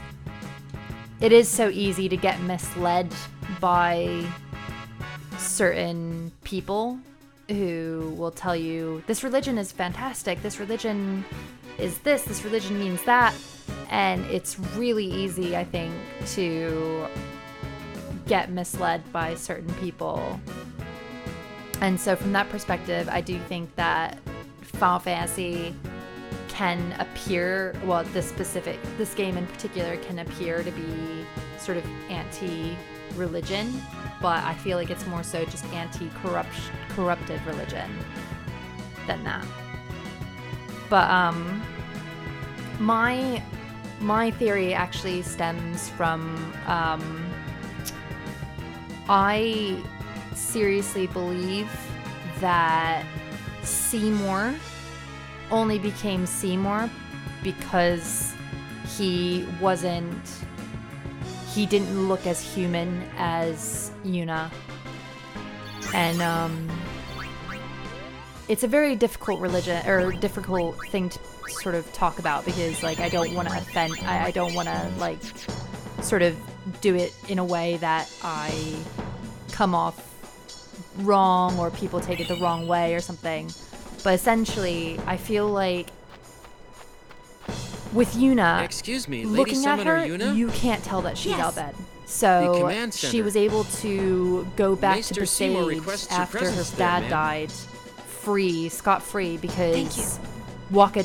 it is so easy to get misled by certain people who will tell you this religion is fantastic, this religion is this religion means that, and it's really easy, I think, to get misled by certain people. And so from that perspective, I do think that Final Fantasy can appear, well, this game in particular can appear to be sort of anti-religion, but I feel like it's more so just anti-corrupted religion than that. But my theory actually stems from I seriously believe that Seymour only became Seymour because he didn't look as human as Yuna. And it's a very difficult difficult thing to sort of talk about because like I don't want to offend, I don't want to like sort of do it in a way that I come off wrong or people take it the wrong way or something. But essentially, I feel like with Yuna, excuse me, Lady looking at Summoner her, Yuna? you can't tell that she's Yes. Albed. The So command she center. was able to go back Maester to Seymour Besaid requests your after her presence there, dad ma'am. died, scot-free, Thank because Waka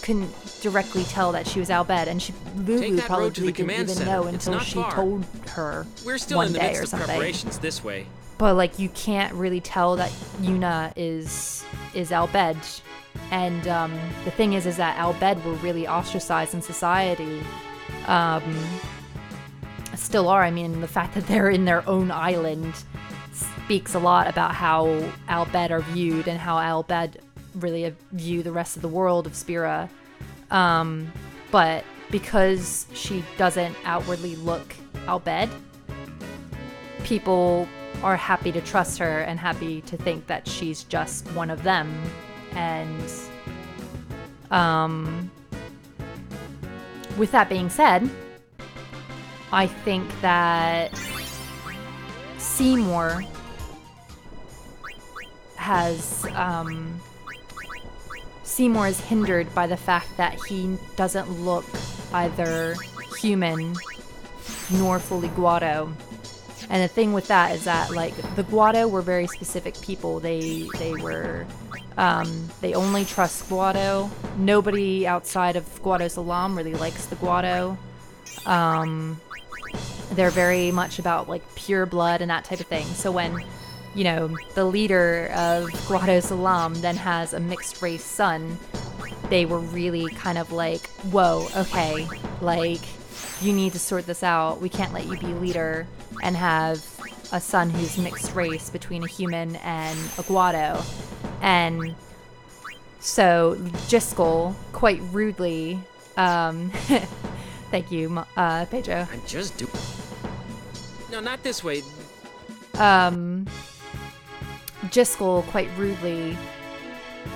couldn't directly tell that she was Albed, and Lulu Take that probably road to the didn't command even center. know It's until not she far. told her We're still one in the day midst or of something. preparations this way. But like you can't really tell that Yuna is is Al Bhed. And the thing is that Al Bhed were really ostracized in society. Still are. I mean, the fact that they're in their own island speaks a lot about how Al Bhed are viewed and how Al Bhed really view the rest of the world of Spira. But because she doesn't outwardly look Al Bhed, people are happy to trust her and happy to think that she's just one of them. And with that being said, I think that Seymour Seymour is hindered by the fact that he doesn't look either human nor fully Guado. And the thing with that is that, like, the Guado were very specific people. They were, they only trust Guado. Nobody outside of Guado Salam really likes the Guado. They're very much about, like, pure blood and that type of thing. So when, you know, the leader of Guado Salam then has a mixed race son, they were really kind of like, whoa, okay, like, you need to sort this out. We can't let you be leader and have a son who's mixed race between a human and a Guado. And so Jiskel, quite rudely, thank you, Pedro. I just do. No, not this way. Jiskel quite rudely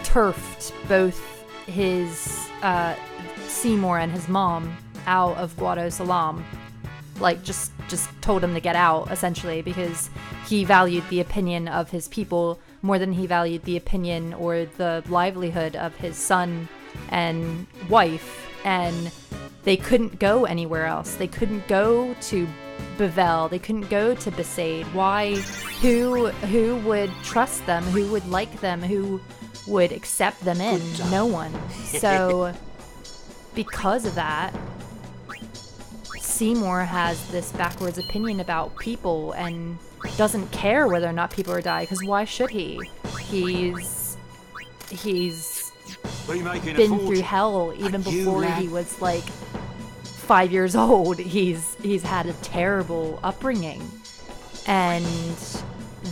turfed both his Seymour and his mom out of Guado Salam. Like, just told him to get out, essentially, because he valued the opinion of his people more than he valued the opinion or the livelihood of his son and wife. And they couldn't go anywhere else. They couldn't go to Bevel. They couldn't go to Besaid. Why? Who would trust them? Who would like them? Who would accept them in? No one. So, because of that, Seymour has this backwards opinion about people and doesn't care whether or not people are dying, because why should he? He's been through hell even before he was like 5 years old. He's had a terrible upbringing. And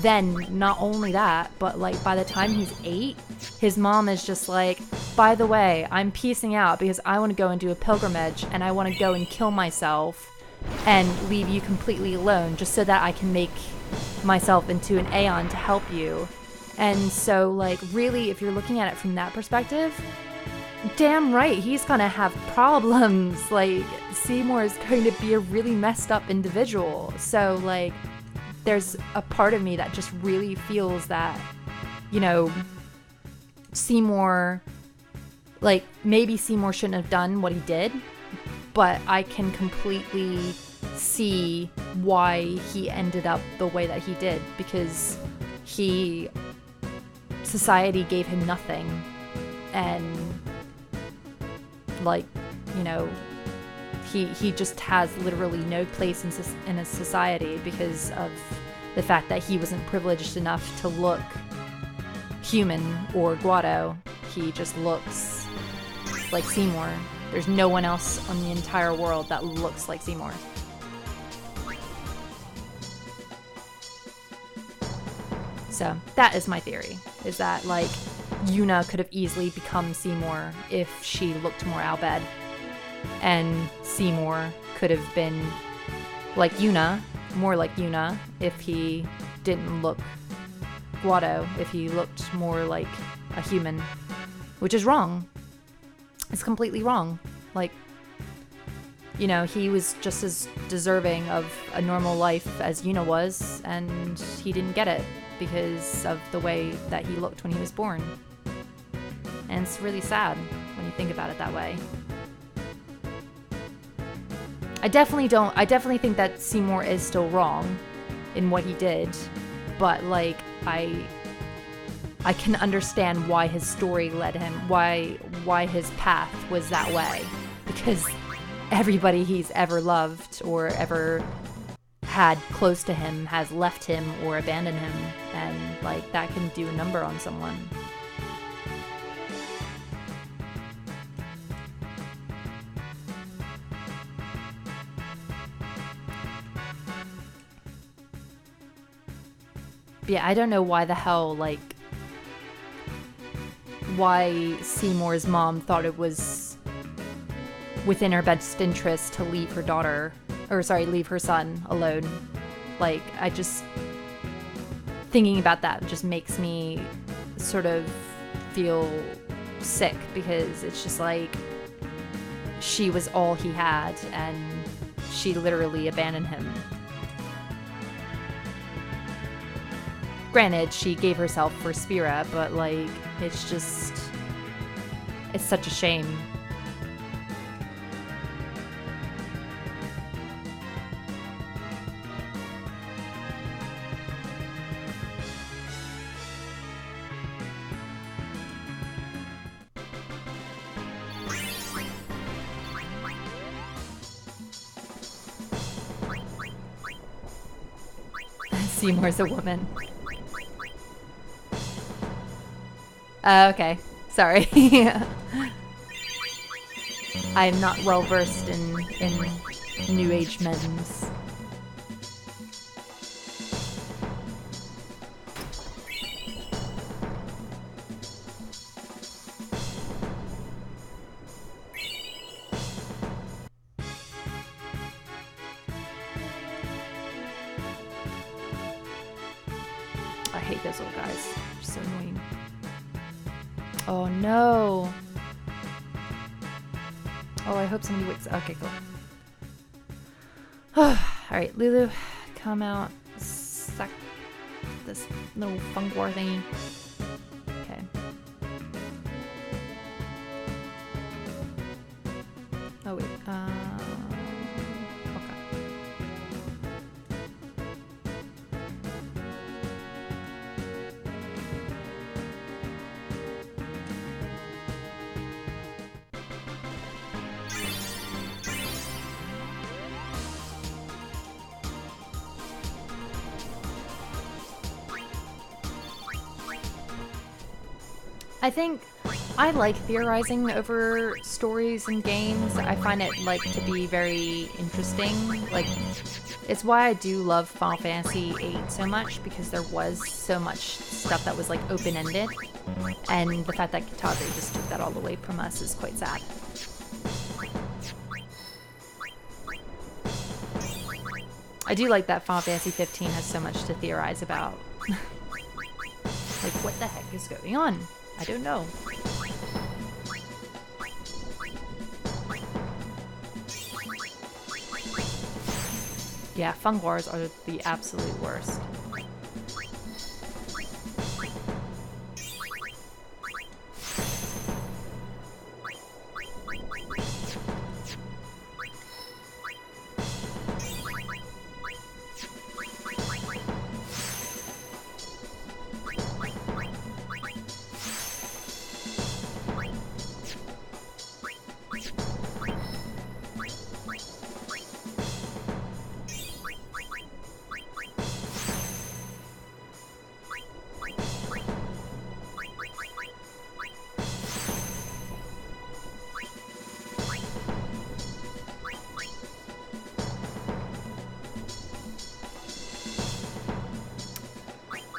then not only that, but like by the time he's 8, his mom is just like, by the way, I'm piecing out because I want to go and do a pilgrimage and I want to go and kill myself and leave you completely alone just so that I can make myself into an Aeon to help you. And so, like, really, if you're looking at it from that perspective, damn right, he's gonna have problems. Like, Seymour is going to be a really messed up individual. So, like, there's a part of me that just really feels that, you know, Seymour, like, maybe Seymour shouldn't have done what he did, but I can completely see why he ended up the way that he did, because society gave him nothing, and, like, you know, he just has literally no place in a society because of the fact that he wasn't privileged enough to look human or Guado. He just looks like Seymour. There's no one else on the entire world that looks like Seymour. So that is my theory, is that, like, Yuna could have easily become Seymour if she looked more Al Bhed. And Seymour could have been like Yuna, more like Yuna, if he didn't look Guado, if he looked more like a human. Which is wrong. It's completely wrong. Like, you know, he was just as deserving of a normal life as Yuna was, and he didn't get it because of the way that he looked when he was born. And it's really sad when you think about it that way. I definitely think that Seymour is still wrong in what he did, but, like, I can understand why his story led him, why his path was that way, because everybody he's ever loved or ever had close to him has left him or abandoned him, and, like, that can do a number on someone. yeah, I don't know why the hell, like, why Seymour's mom thought it was within her best interest to leave her daughter, or sorry, leave her son alone. Like, I just, thinking about that just makes me sort of feel sick, because it's just like, she was all he had, and she literally abandoned him. Granted, she gave herself for Spira, but like, it's just, it's such a shame. Seymour's a woman. Okay. Sorry. I'm not well versed in New Age memes. I hate those little guys. They're so annoying. Oh no. Oh, I hope somebody wakes up. Okay, cool. Alright, Lulu, come out. Suck this little fungwar thingy. Okay. Oh, wait. Okay. I think I like theorizing over stories and games. I find it like to be very interesting. Like, it's why I do love Final Fantasy VIII so much, because there was so much stuff that was like open-ended, and the fact that Kitase just took that all away from us is quite sad. I do like that Final Fantasy 15 has so much to theorize about. Like, what the heck is going on? I don't know. Yeah, Fungwars are the absolute worst.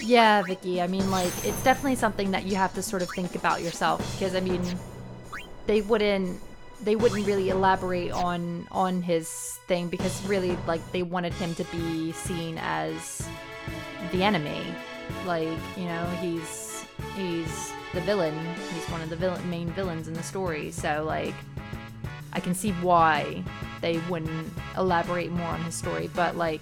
Yeah, Vicky, I mean, like, it's definitely something that you have to sort of think about yourself, because, I mean, they wouldn't really elaborate on his thing, because really, like, they wanted him to be seen as the enemy. Like, you know, he's the villain. He's one of the main villains in the story, so, like, I can see why they wouldn't elaborate more on his story, but, like,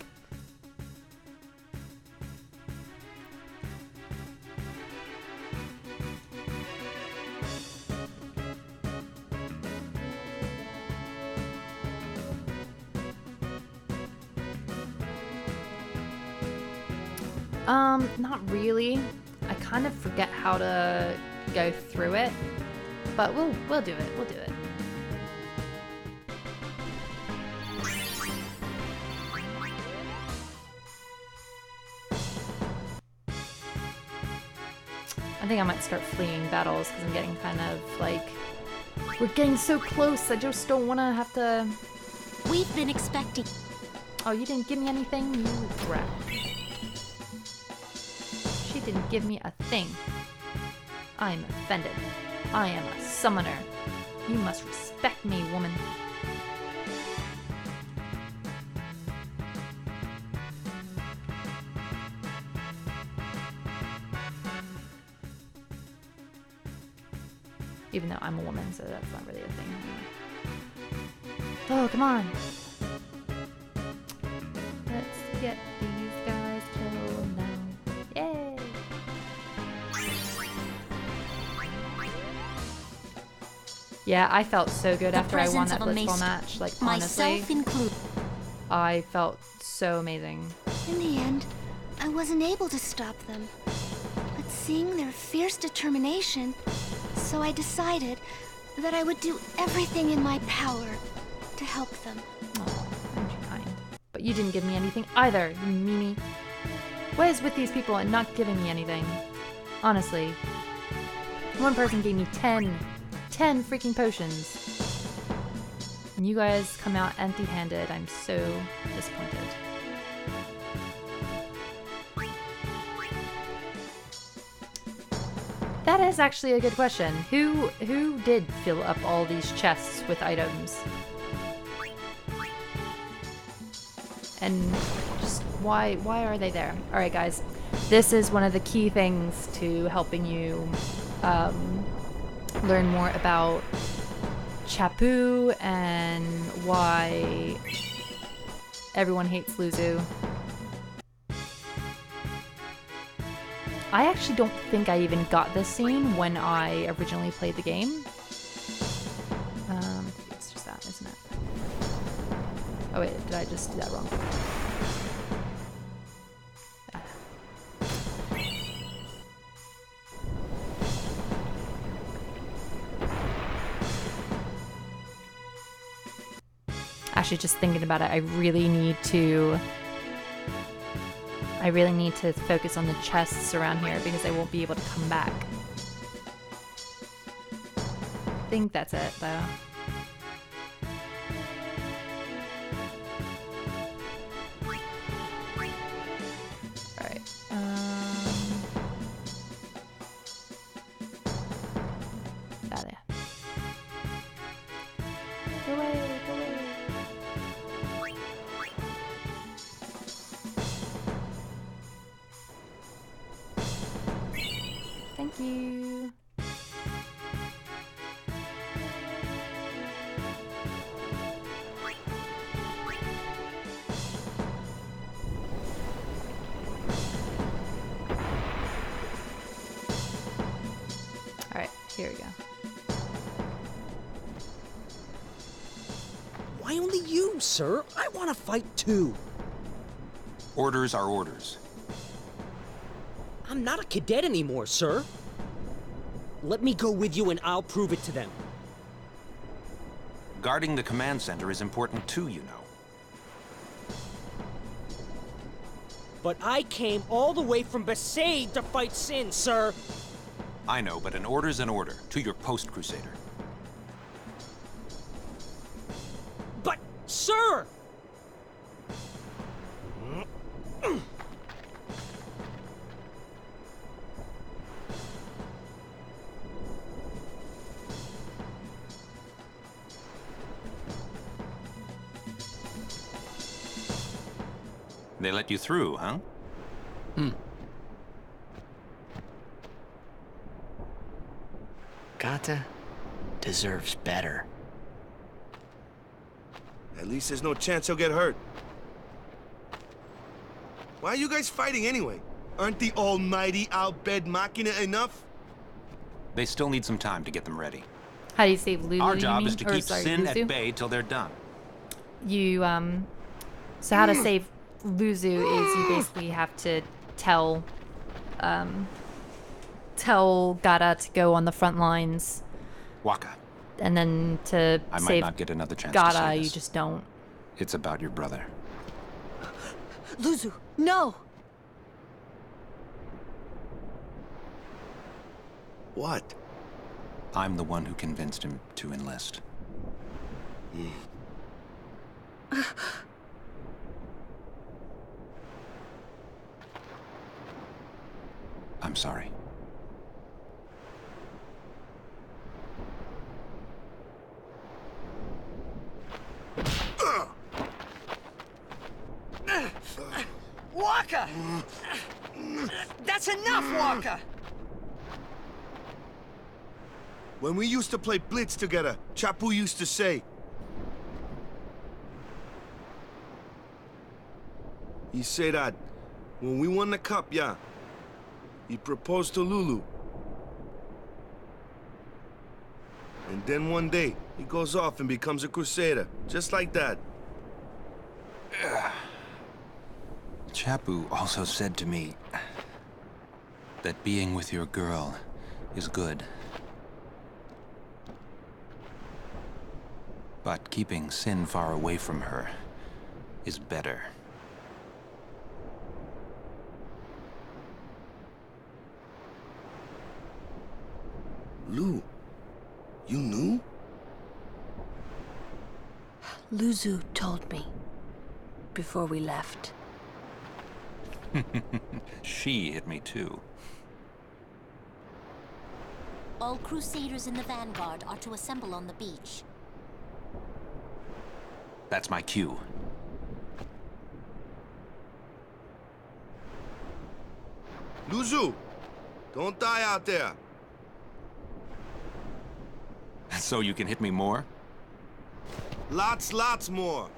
not really. I kind of forget how to go through it, but we'll do it. We'll do it. I think I might start fleeing battles, because I'm getting kind of like, we're getting so close. I just don't want to have to. We've been expecting. Oh, you didn't give me anything, you brat. didn't give me a thing. I'm offended. I am a summoner. You must respect me, woman. Even though I'm a woman, so that's not really a thing. Oh, come on. Let's get these guys killed now. Yay! Yeah, I felt so good after I won that blitzball match. Like, honestly, myself included. I felt so amazing. In the end, I wasn't able to stop them. But seeing their fierce determination, so I decided that I would do everything in my power to help them. Oh, aren't you kind? But you didn't give me anything either, you meanie. What is with these people and not giving me anything? Honestly. One person gave me 10 freaking potions. And you guys come out empty-handed. I'm so disappointed. That is actually a good question. Who did fill up all these chests with items? And just why are they there? All right, guys. This is one of the key things to helping you learn more about Chappu and why everyone hates Luzu. I actually don't think I even got this scene when I originally played the game. It's just that, isn't it? Oh wait, did I just do that wrong? Actually, just thinking about it, I really need to focus on the chests around here because I won't be able to come back. I think that's it, though. Alright. There. Go away, go away. Thank you. All right, here we go. Why only you, sir? I want to fight too. Orders are orders. I'm not a cadet anymore, sir. Let me go with you and I'll prove it to them. Guarding the command center is important too, you know. But I came all the way from Besaid to fight Sin, sir. I know, but an order's an order. To your post, Crusader. But, sir! They let you through, huh? Gata deserves better. At least there's no chance he'll get hurt. Why are you guys fighting anyway? Aren't the almighty Al-Bed Machina enough? They still need some time to get them ready. How do you save Lulu? Our job is to keep sorry, Sin Luzu? at bay till they're done. You so how to save Luzu is you basically have to tell Gata to go on the front lines. Waka. And then to I might save not get another chance Gata, to say you this. just don't. It's about your brother. Luzu, no! What? I'm the one who convinced him to enlist. I'm sorry. Walker! That's enough, Walker! When we used to play Blitz together, Chapu used to say... He said that when we won the cup, yeah, he proposed to Lulu. And then one day, he goes off and becomes a crusader, just like that. Chapu also said to me that being with your girl is good. But keeping sin far away from her is better. Lou, you knew? Luzu told me before we left. She hit me too. All Crusaders in the Vanguard are to assemble on the beach. That's my cue. Luzu, don't die out there. So you can hit me more? Lots more.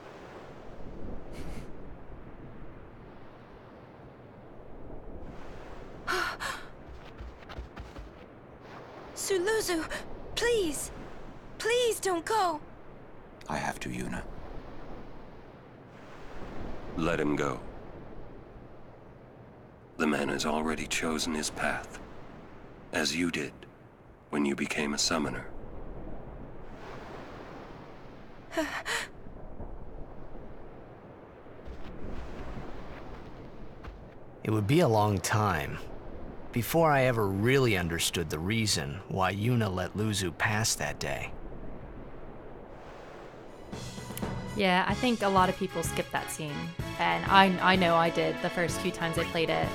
Sir Luzu, please! Please don't go! I have to, Yuna. Let him go. The man has already chosen his path, as you did when you became a summoner. It would be a long time before I ever really understood the reason why Yuna let Luzu pass that day. Yeah, I think a lot of people skip that scene. And I know I did the first few times I played it.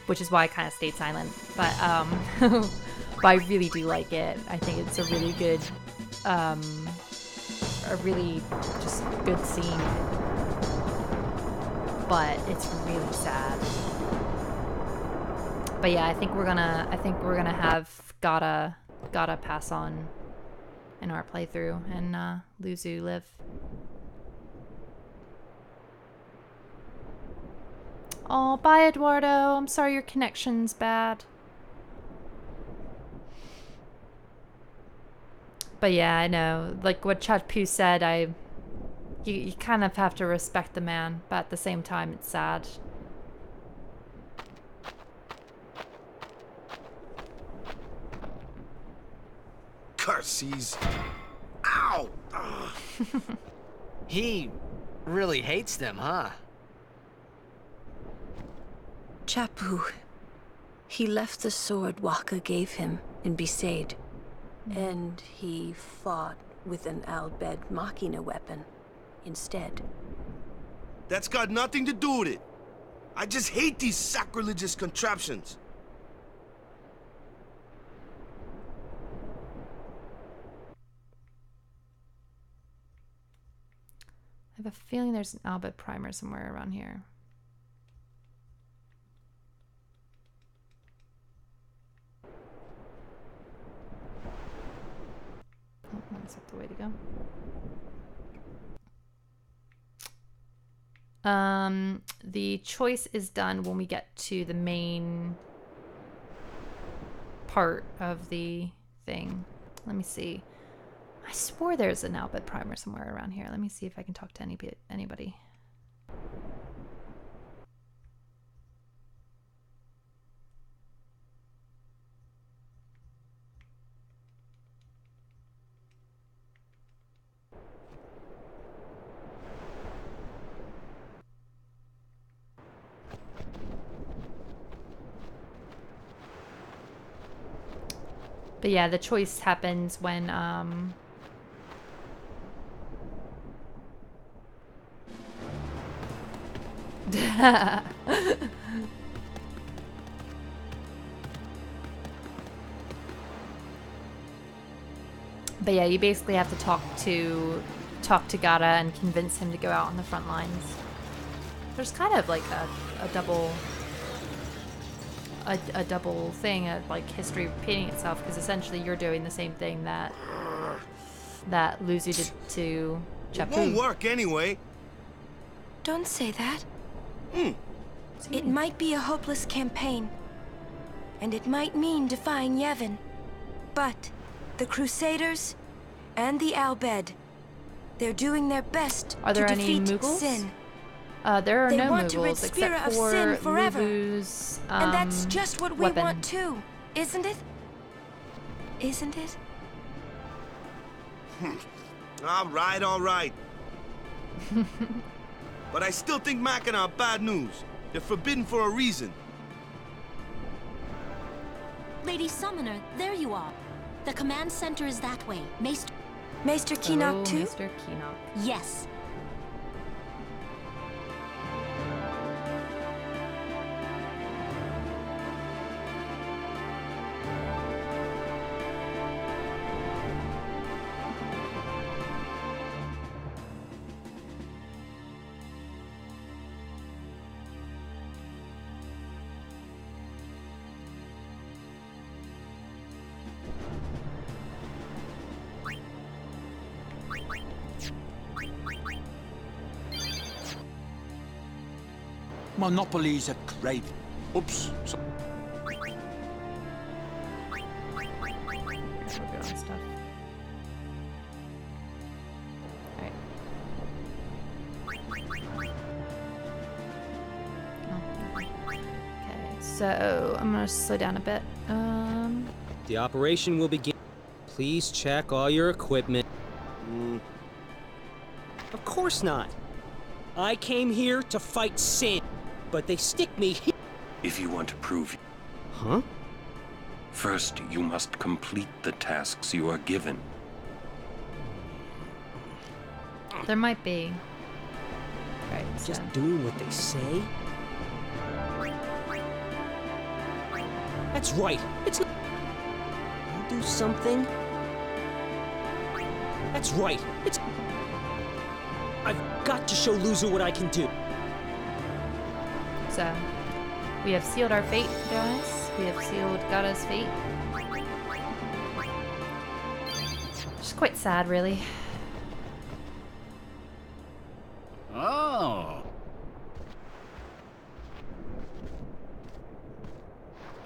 Which is why I kind of stayed silent. But, but I really do like it. I think it's a really good, a really just good scene. But it's really sad. But yeah, I think we're gonna have gotta pass on in our playthrough and Luzu live. Oh, bye, Eduardo. I'm sorry your connection's bad. But yeah, I know. Like what Chapu said, you kind of have to respect the man, but at the same time, it's sad. Curses. Ow! He really hates them, huh? Chapu. He left the sword Waka gave him in Besaid. And he fought with an Al-Bed Machina weapon instead. That's got nothing to do with it. I just hate these sacrilegious contraptions. I have a feeling there's an Albert primer somewhere around here. Oh, that's not the way to go. The choice is done when we get to the main part of the thing. Let me see. I swore there's an Albert primer somewhere around here. Let me see if I can talk to anybody. But yeah, the choice happens when But yeah, you basically have to talk to Gata and convince him to go out on the front lines. There's kind of like a double thing of like history repeating itself, because essentially you're doing the same thing that Luzu did to Chapu. It won't work anyway. Don't say that. It might be a hopeless campaign, and it might mean defying Yevon. But the Crusaders and the Al Bhed, they're doing their best Are there to any defeat Mughals? sin. There are They no want to rid Mughals Spira except of for sin forever. Luvu's And that's just what we weapon. want too, isn't it? Isn't it? All right. But I still think Machina are bad news. They're forbidden for a reason. Lady Summoner, there you are. The command center is that way. Maester Keenock too? Maester Keenock. Yes. Monopoly's a crave. Oops. We're good on stuff. Alright. Okay, so I'm gonna slow down a bit. The operation will begin. Please check all your equipment. Of course not. I came here to fight sin, but they stick me here. If you want to prove... Huh? First, you must complete the tasks you are given. There might be. Right, Just doing what they say? That's right. It's not... I'll do something. That's right. It's... I've got to show Luzu what I can do. So, we have sealed our fate, guys. We have sealed Gata's fate. Just quite sad, really. Oh.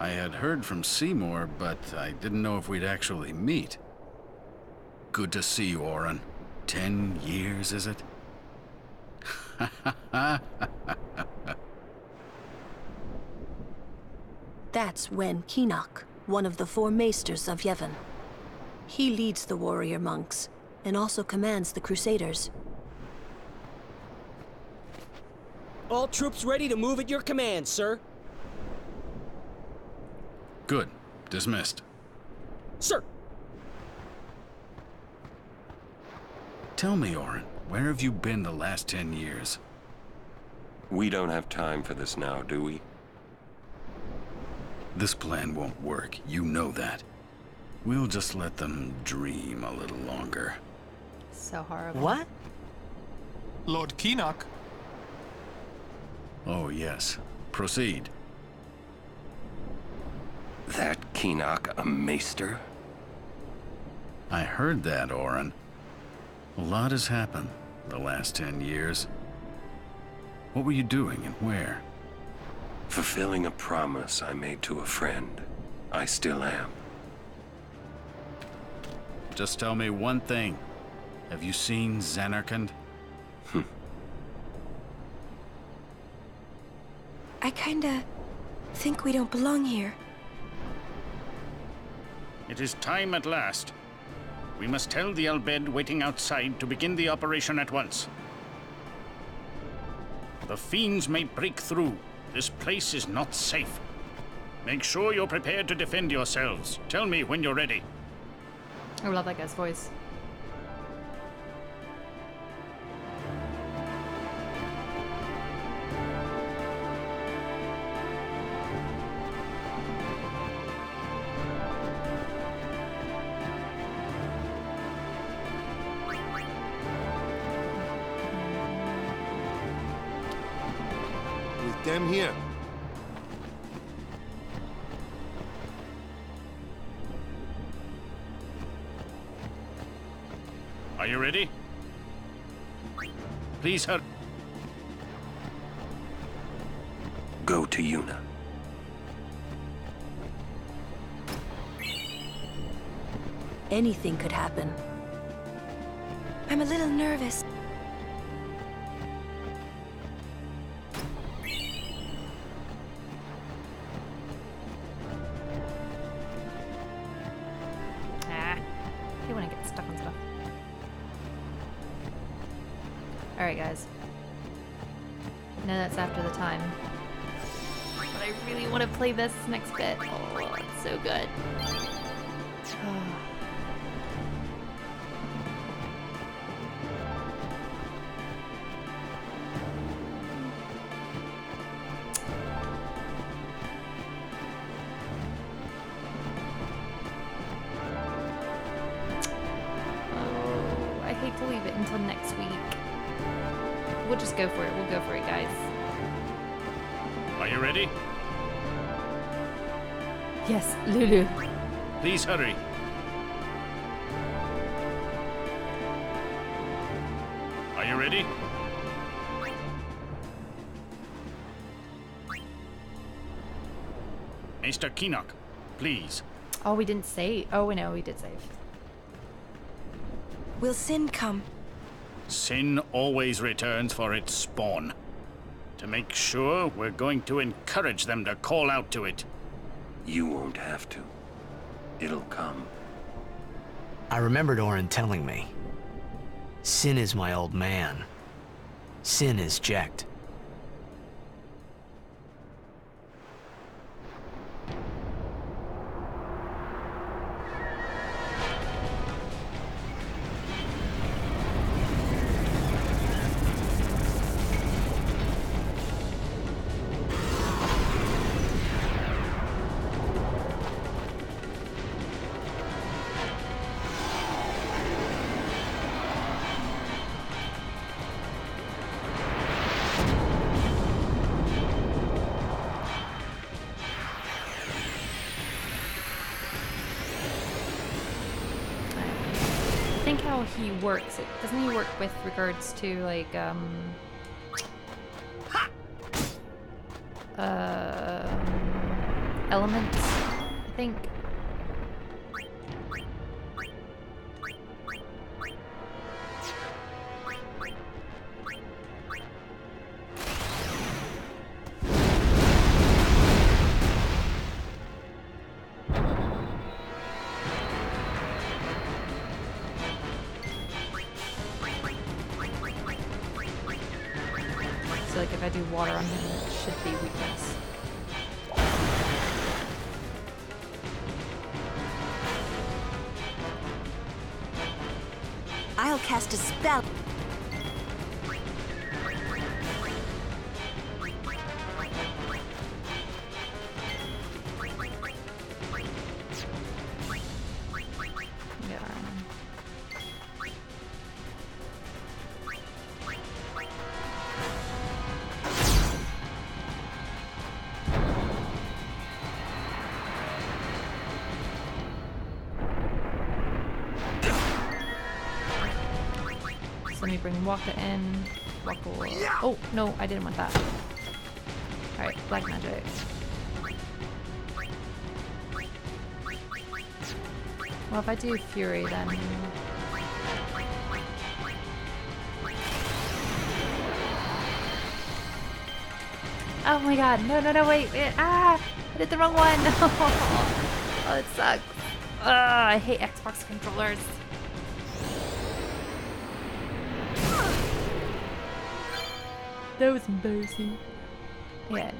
I had heard from Seymour, but I didn't know if we'd actually meet. Good to see you, Oren. 10 years, is it? That's Wen Keenock, one of the 4 maesters of Yevon. He leads the warrior monks, and also commands the Crusaders. All troops ready to move at your command, sir. Good. Dismissed. Sir! Tell me, Oren, where have you been the last 10 years? We don't have time for this now, do we? This plan won't work, you know that. We'll just let them dream a little longer. So horrible. What? Lord Keenock? Oh, yes. Proceed. That Keenock a maester? I heard that, Oren. A lot has happened the last 10 years. What were you doing and where? Fulfilling a promise I made to a friend. I still am. Just tell me one thing. Have you seen Zanarkand? I kinda think we don't belong here. It is time at last. We must tell the Al Bhed waiting outside to begin the operation at once. The fiends may break through. This place is not safe. Make sure you're prepared to defend yourselves. Tell me when you're ready. I love that guy's voice. them here. Are you ready? Please hurry. Go to Yuna. Anything could happen. I'm a little nervous. I hate when I get stuck on stuff. Alright, guys. I know that's after the time. But I really want to play this next bit. Oh, it's so good. To leave it until next week. We'll just go for it. We'll go for it, guys. Are you ready? Yes, Lulu. Please hurry. Are you ready? Mr. Kinnock, please. Oh, we didn't save. Oh, we know we did save. Will Sin come? Sin always returns for its spawn. To make sure, we're going to encourage them to call out to it. You won't have to. It'll come. I remembered Orin telling me. Sin is my old man. Sin is Jecht. He works. Doesn't he work with regards to like elements, I think. So like if I do water on him, it should be weakness. I'll cast a spell. Let me bring Waka in. Waka will... Oh, no, I didn't want that. Alright, black magic. Well, if I do Fury, then... Oh my god, no, no, no, wait, wait. Ah! I did the wrong one! Oh, it sucks. I hate Xbox controllers. That was embarrassing. Yeah.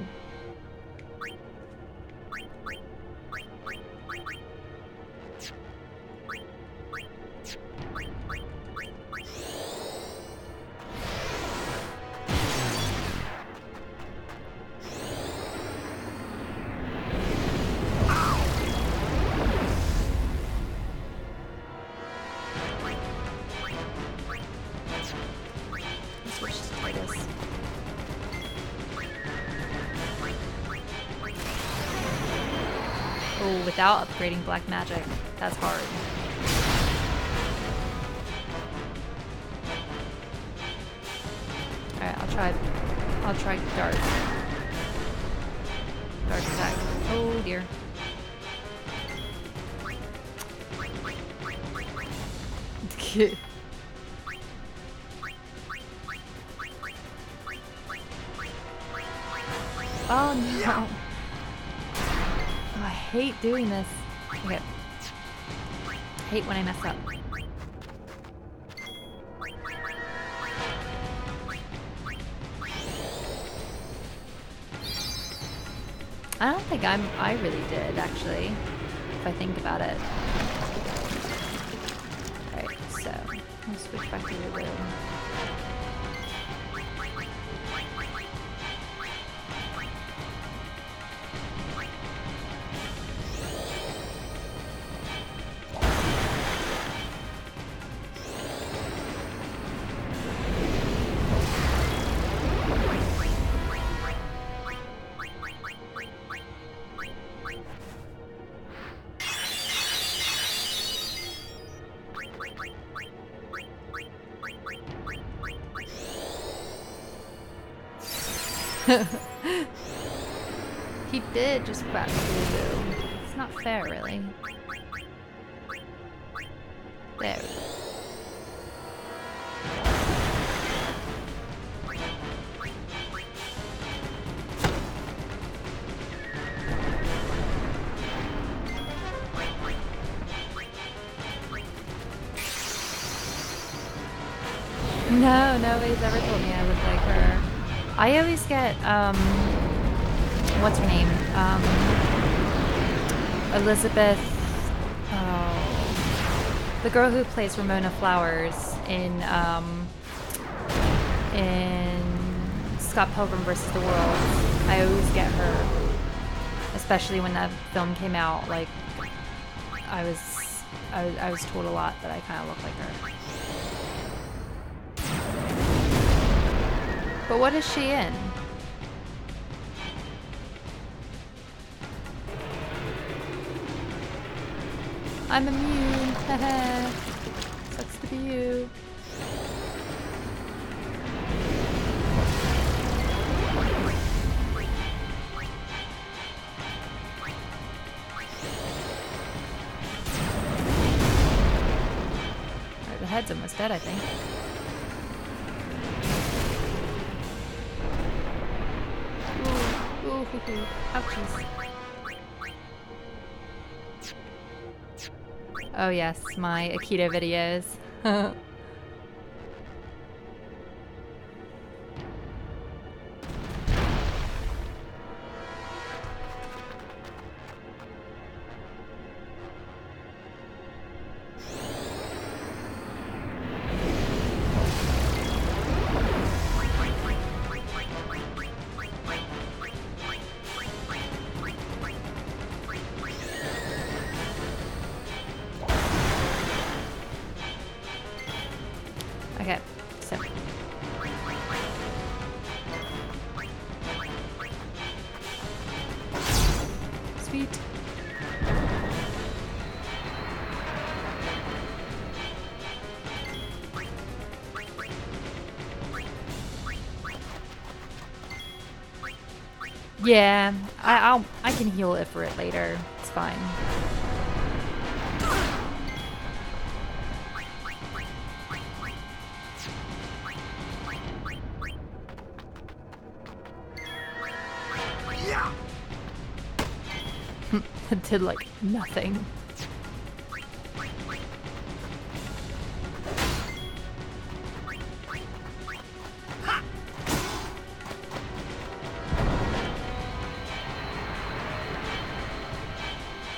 Oh, without upgrading black magic. That's hard. Alright, I'll try dark. Dark attack. Oh dear. Oh no. Oh, I hate doing this. Okay. Hate when I mess up. I don't think I really did, actually, if I think about it. Alright, so I'll switch back to the room. He did just grab Lulu. It's not fair, really. There. No, nobody's ever told me I look like her. I always get, what's her name? Elizabeth, the girl who plays Ramona Flowers in Scott Pilgrim vs. the World. I always get her, especially when that film came out. Like, I was told a lot that I kind of look like her. But what is she in? I'm immune. Haha. Sucks to be you. Alright, the head's almost dead, I think. Ouchies. Oh yes, my Aikido videos. Okay, so. Sweet. Yeah, I can heal it for it later. It's fine. It did like nothing.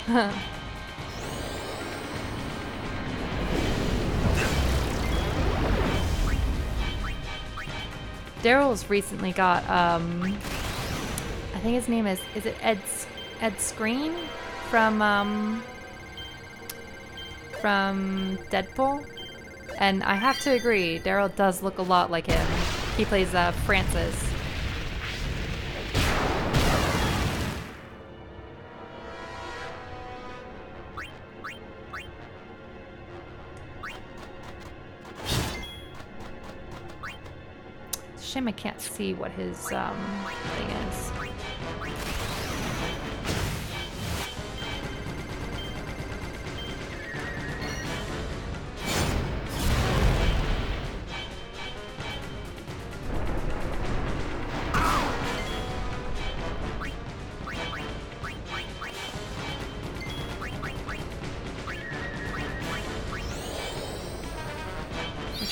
Huh. Daryl's recently got I think his name is it Ed Screen from Deadpool, and I have to agree, Daryl does look a lot like him. He plays Francis. Shame I can't see what his thing is.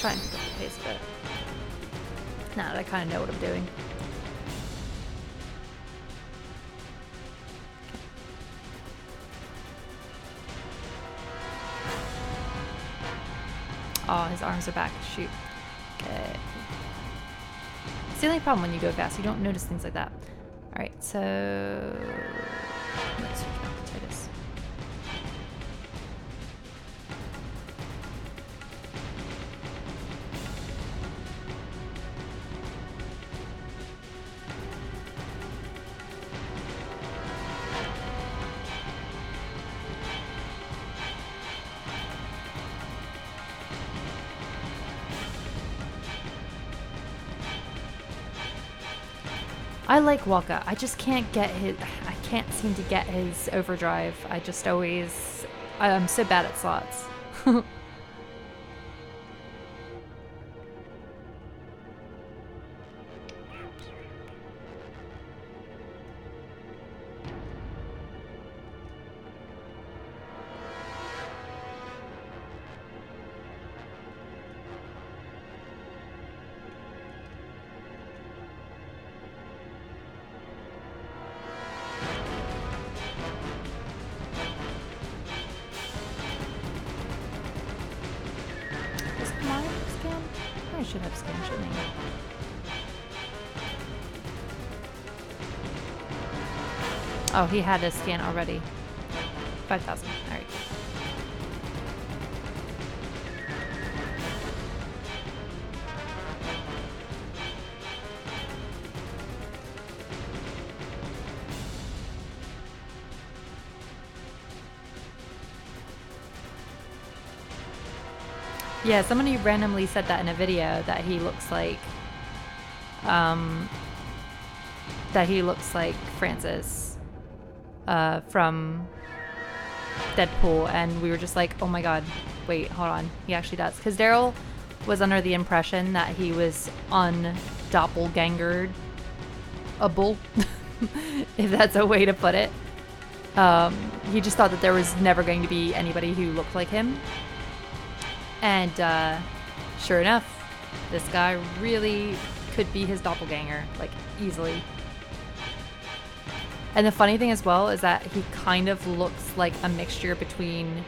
Try and pick up the pace a bit. Now that I kind of know what I'm doing. Oh, his arms are back. Shoot. Okay. It's the only problem when you go fast. You don't notice things like that. Alright, so... let's switch back to Titus. I like Waka. I just can't get his... I can't seem to get his overdrive. I just always... I'm so bad at slots. I should have scan, shouldn't I? Oh, he had a scan already. 5,000. Alright. Yeah, somebody randomly said that in a video that he looks like Francis from Deadpool, and we were just like, oh my god, wait, hold on, he actually does. Because Daryl was under the impression that he was undoppelgangered-able, if that's a way to put it. He just thought that there was never going to be anybody who looked like him. And sure enough, this guy really could be his doppelganger, like, easily. And the funny thing as well is that he kind of looks like a mixture between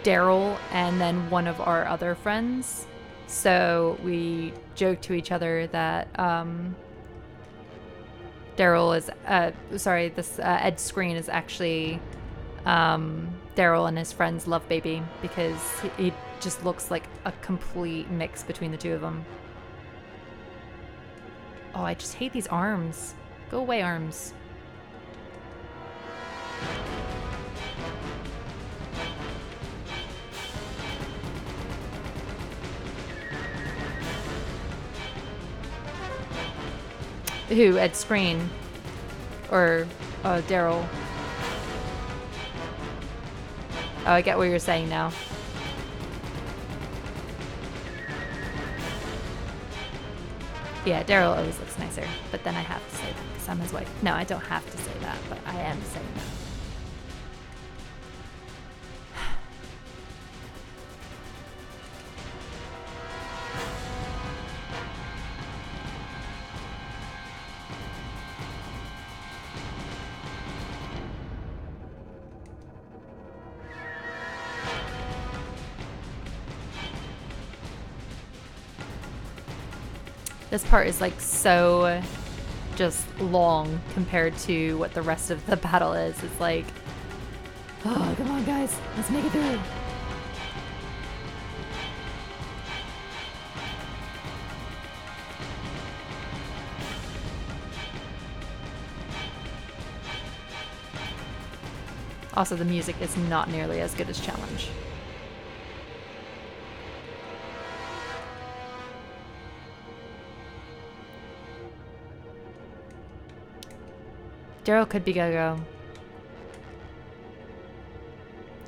Daryl and then one of our other friends. So we joke to each other that Daryl is, Ed Screen is actually Daryl and his friend's love baby, because he just looks like a complete mix between the two of them. Oh, I just hate these arms. Go away, arms. Who? Ed Screen? Or Daryl? Oh, I get what you're saying now. Yeah, Daryl always looks nicer, but then I have to say that because I'm his wife. No, I don't have to say that, but I am saying that. This part is like so just long compared to what the rest of the battle is. It's like, oh, come on guys, let's make it through. Also, the music is not nearly as good as Challenge. Daryl could be Go-Go.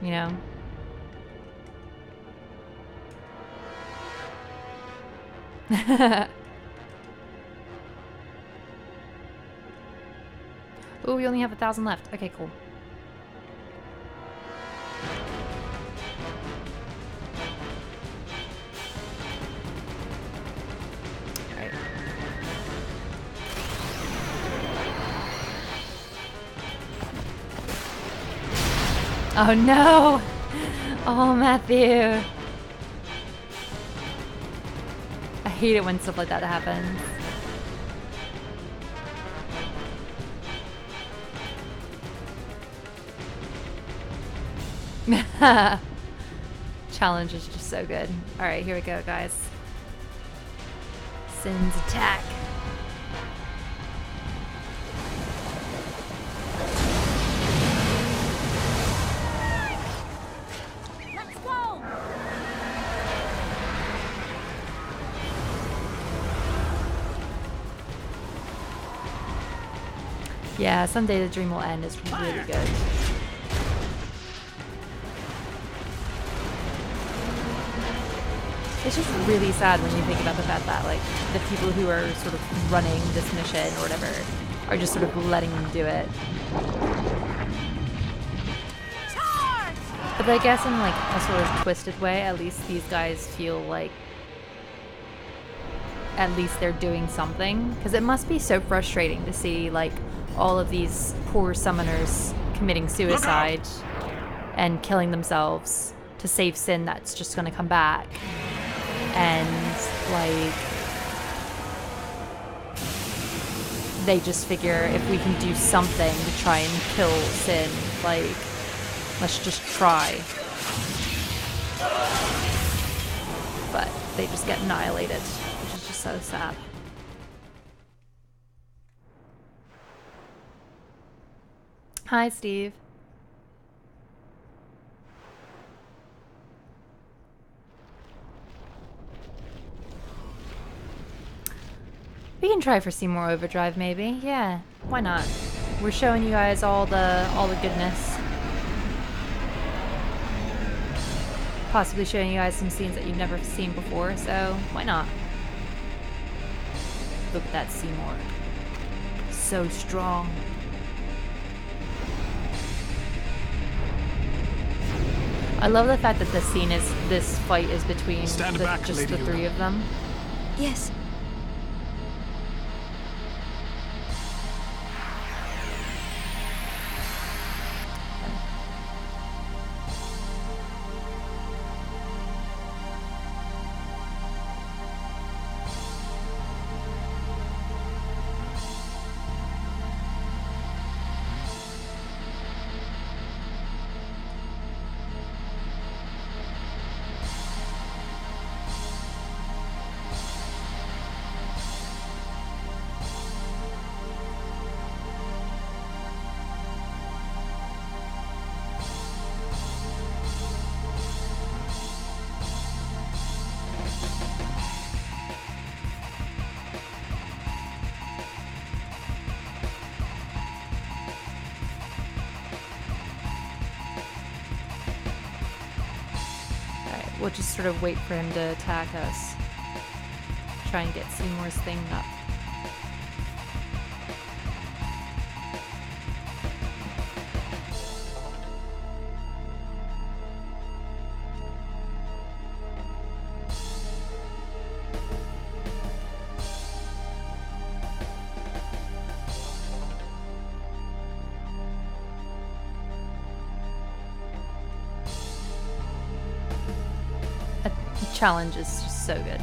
You know? Oh, we only have 1,000 left. Okay, cool. Alright. Oh no! Oh, Matthew. I hate it when stuff like that happens. Challenge is just so good. Alright, here we go, guys. Sin's attack. Let's go! Yeah, someday the dream will end is really good. It's just really sad when you think about the fact that, like, the people who are sort of running this mission or whatever are just sort of letting them do it. But I guess in, like, a sort of twisted way, at least these guys feel like at least they're doing something. Because it must be so frustrating to see, like, all of these poor summoners committing suicide and killing themselves to save Sin that's just going to come back. And, like, they just figure if we can do something to try and kill Sin, like, let's just try. But they just get annihilated, which is just so sad. Hi, Steve. We can try for Seymour Overdrive, maybe. Yeah, why not? We're showing you guys all the goodness. Possibly showing you guys some scenes that you've never seen before, so why not? Look at that Seymour. So strong. I love the fact that this fight is between just the three of them. Yes. We'll just sort of wait for him to attack us. Try and get Seymour's thing up. Challenge is just so good.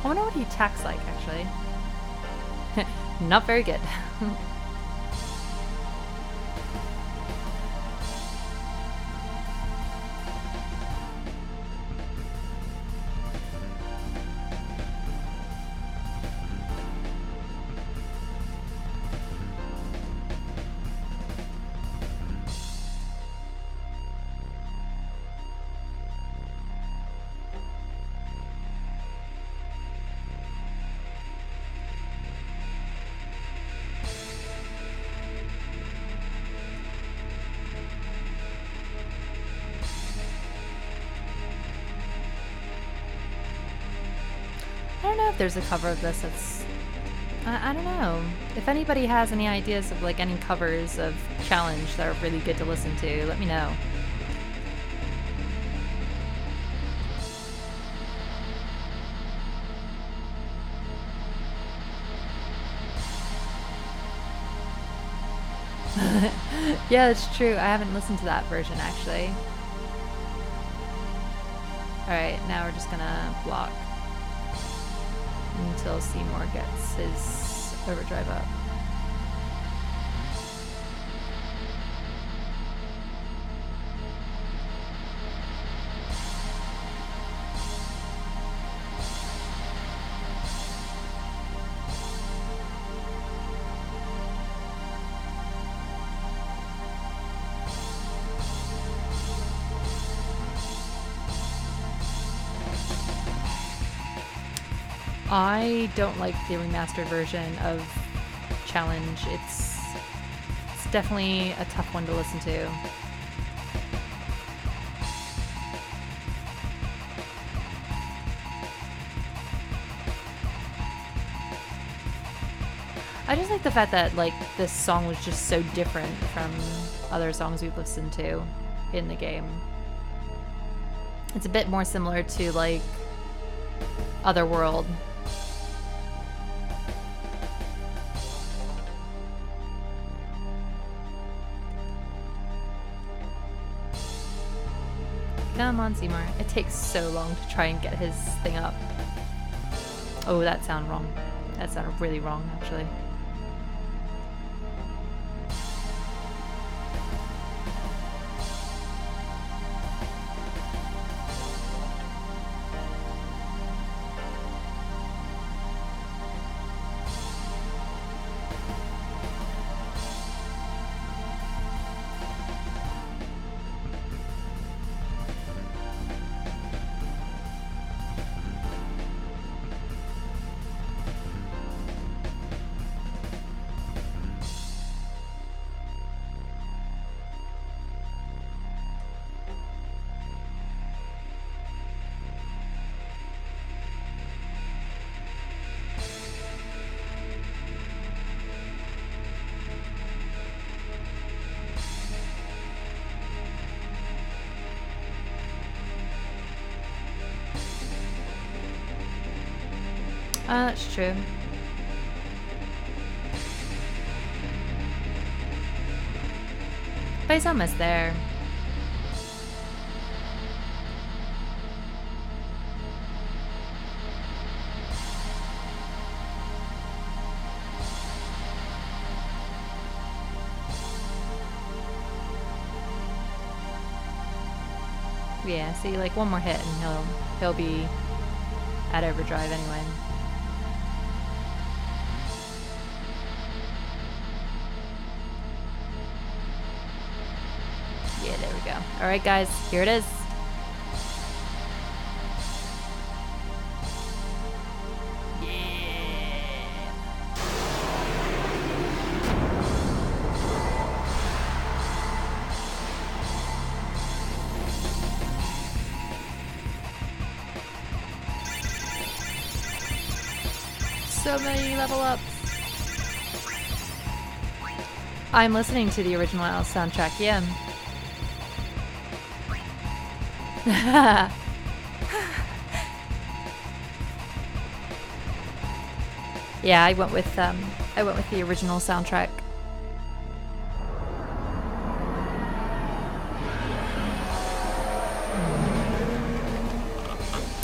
I wonder what he attacks like, actually. Not very good. there's a cover of this that's... I don't know. If anybody has any ideas of like any covers of Challenge that are really good to listen to, let me know. Yeah, it's true. I haven't listened to that version actually. Alright, now we're just gonna block until Seymour gets his overdrive up. I don't like the remastered version of Challenge. It's definitely a tough one to listen to. I just like the fact that like this song was just so different from other songs we've listened to in the game. It's a bit more similar to like Otherworld. Come on, Seymour. It takes so long to try and get his thing up. Oh, that sounded wrong. That sounded really wrong, actually. That's true. But he's almost there. Yeah, see, like one more hit and he'll be at overdrive anyway. Yeah, there we go. Alright guys, here it is. So many level ups. I'm listening to the original soundtrack, yeah. Yeah, I went with the original soundtrack.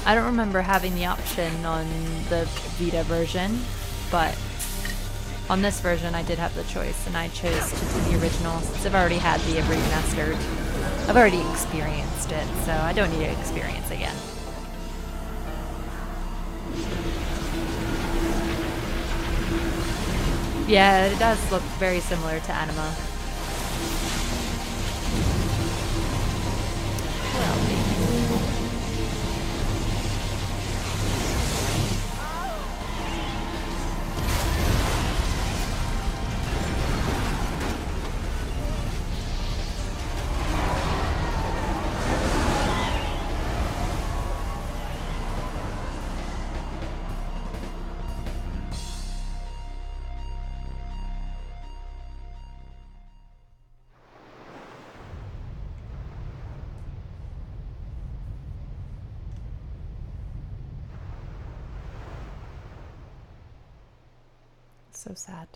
I don't remember having the option on the Vita version, but on this version I did have the choice, and I chose to do the original since I've already had the remastered. I've already experienced it, so I don't need to experience again. Yeah, it does look very similar to Anima. So sad.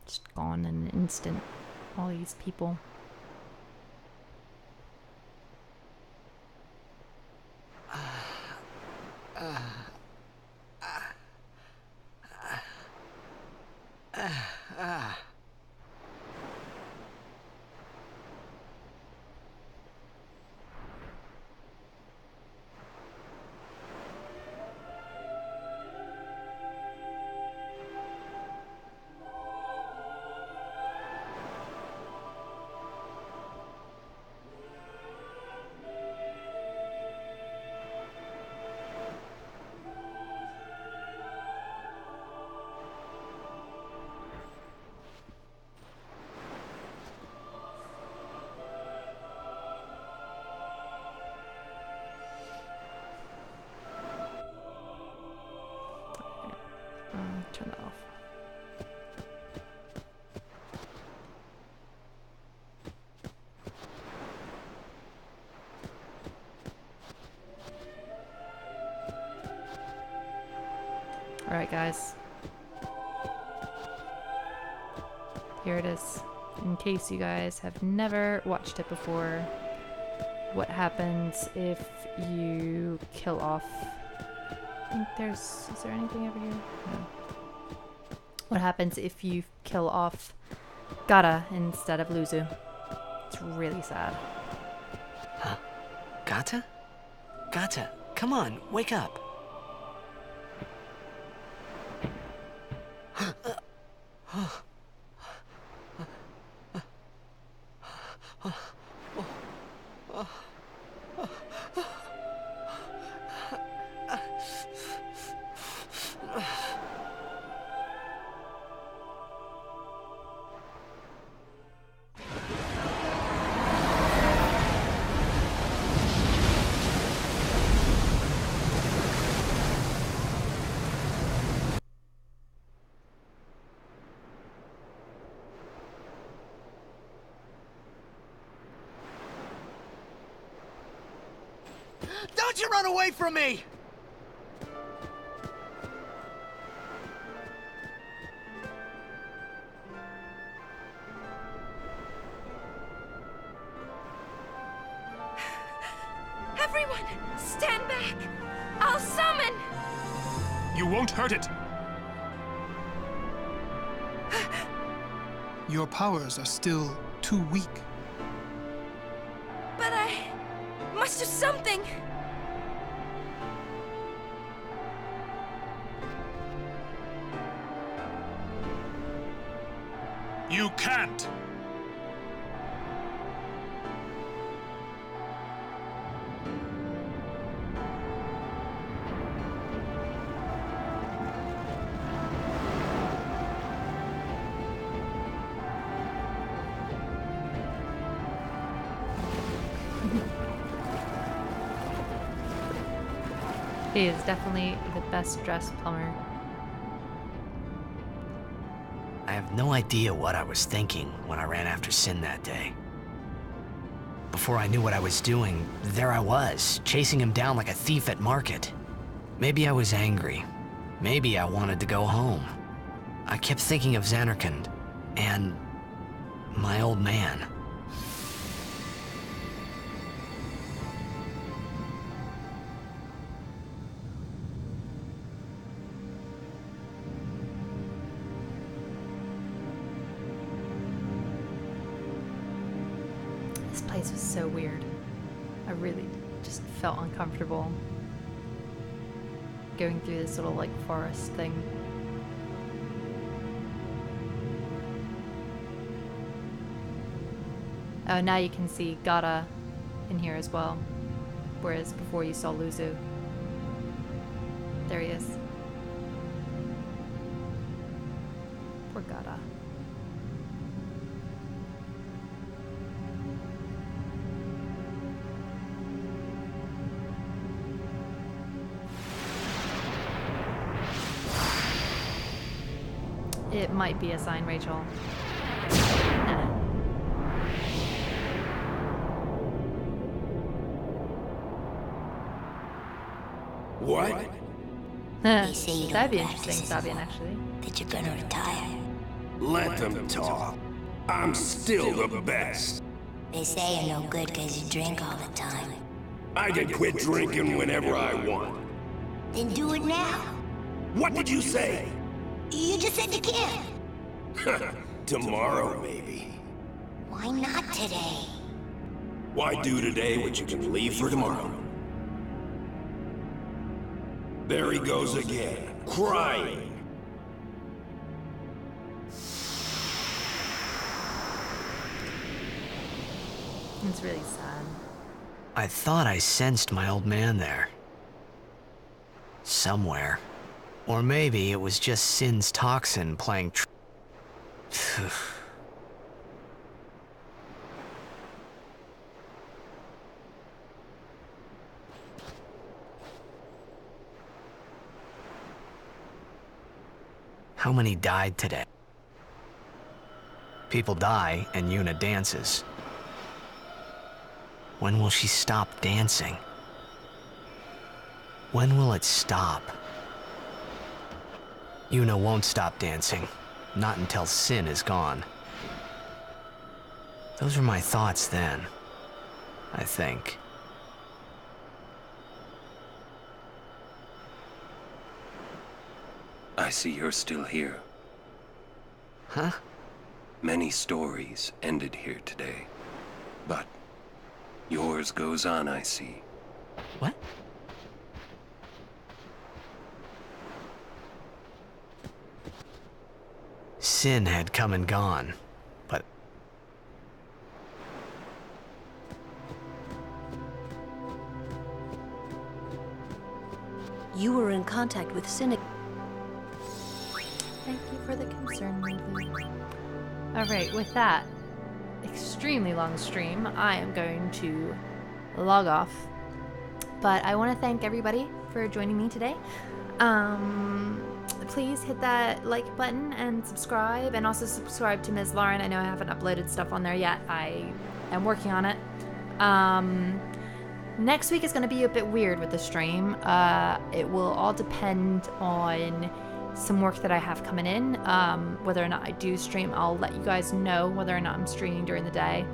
Just gone in an instant. All these people. Turn that off. Alright, guys. Here it is. In case you guys have never watched it before, what happens if you kill off... I think is there anything over here? No. What happens if you kill off Gata instead of Luzu? It's really sad. Huh? Gata? Gata, come on, wake up. Don't you run away from me! Everyone, stand back! I'll summon! You won't hurt it! Your powers are still too weak. But I must do something! You can't! He is definitely the best dressed plumber. I have no idea what I was thinking when I ran after Sin that day. Before I knew what I was doing, there I was, chasing him down like a thief at market. Maybe I was angry. Maybe I wanted to go home. I kept thinking of Xanarkand and my old man. This place was so weird. I really just felt uncomfortable going through this little like forest thing. Oh, now you can see Gata in here as well, whereas before you saw Luzu. There he is. Poor Gata. It might be a sign, Rachel. Nah. What? They say you That'd be don't interesting, Sabian, actually. that you're gonna retire. Let them talk. I'm still the best. They say you're no good because you drink all the time. I can quit drinking whenever I want. Then do it now. What did you say? You just said you can't. Tomorrow, maybe. Why not today? Why do today what you can leave for tomorrow? There he goes again, crying. It's really sad. I thought I sensed my old man there. Somewhere. Or maybe it was just Sin's toxin playing How many died today? People die and Yuna dances. When will she stop dancing? When will it stop? Yuna won't stop dancing. Not until Sin is gone. Those were my thoughts then, I think. I see you're still here. Huh? Many stories ended here today, but yours goes on, I see. What? Sin had come and gone, but... You were in contact with Sin. Thank you for the concern, Ruby. Alright, with that extremely long stream, I am going to log off. But I want to thank everybody for joining me today. Please hit that like button and subscribe, and also subscribe to Ms. Lauren. I know I haven't uploaded stuff on there yet. I am working on it. Next week is going to be a bit weird with the stream. It will all depend on some work that I have coming in. Whether or not I do stream, I'll let you guys know whether or not I'm streaming during the day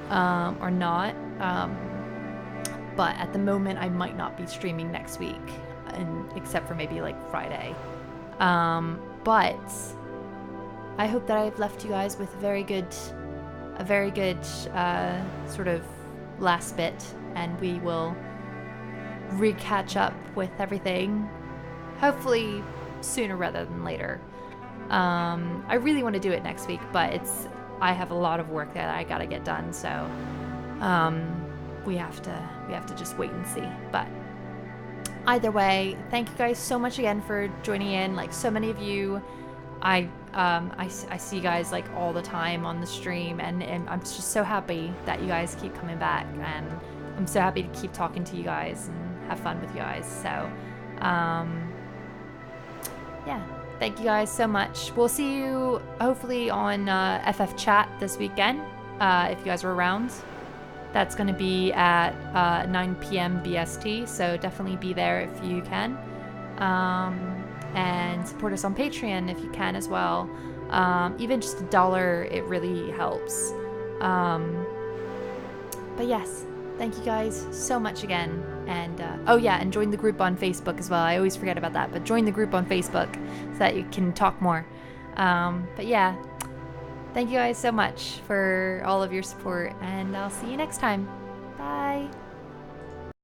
or not. But at the moment, I might not be streaming next week, except for maybe like Friday. But I hope that I've left you guys with a very good sort of last bit, and we will re-catch up with everything, hopefully sooner rather than later. I really want to do it next week, but I have a lot of work that I gotta get done, so we have to just wait and see. But either way, thank you guys so much again for joining in. Like, so many of you, I see you guys like all the time on the stream, and I'm just so happy that you guys keep coming back, and I'm so happy to keep talking to you guys and have fun with you guys. So yeah, thank you guys so much. We'll see you hopefully on FF Chat this weekend, if you guys are around. That's going to be at 9 p.m. BST, so definitely be there if you can. And support us on Patreon if you can as well. Even just $1, it really helps. But yes, thank you guys so much again. And oh yeah, and join the group on Facebook as well. I always forget about that, but join the group on Facebook so that you can talk more. But yeah, thank you guys so much for all of your support, and I'll see you next time. Bye.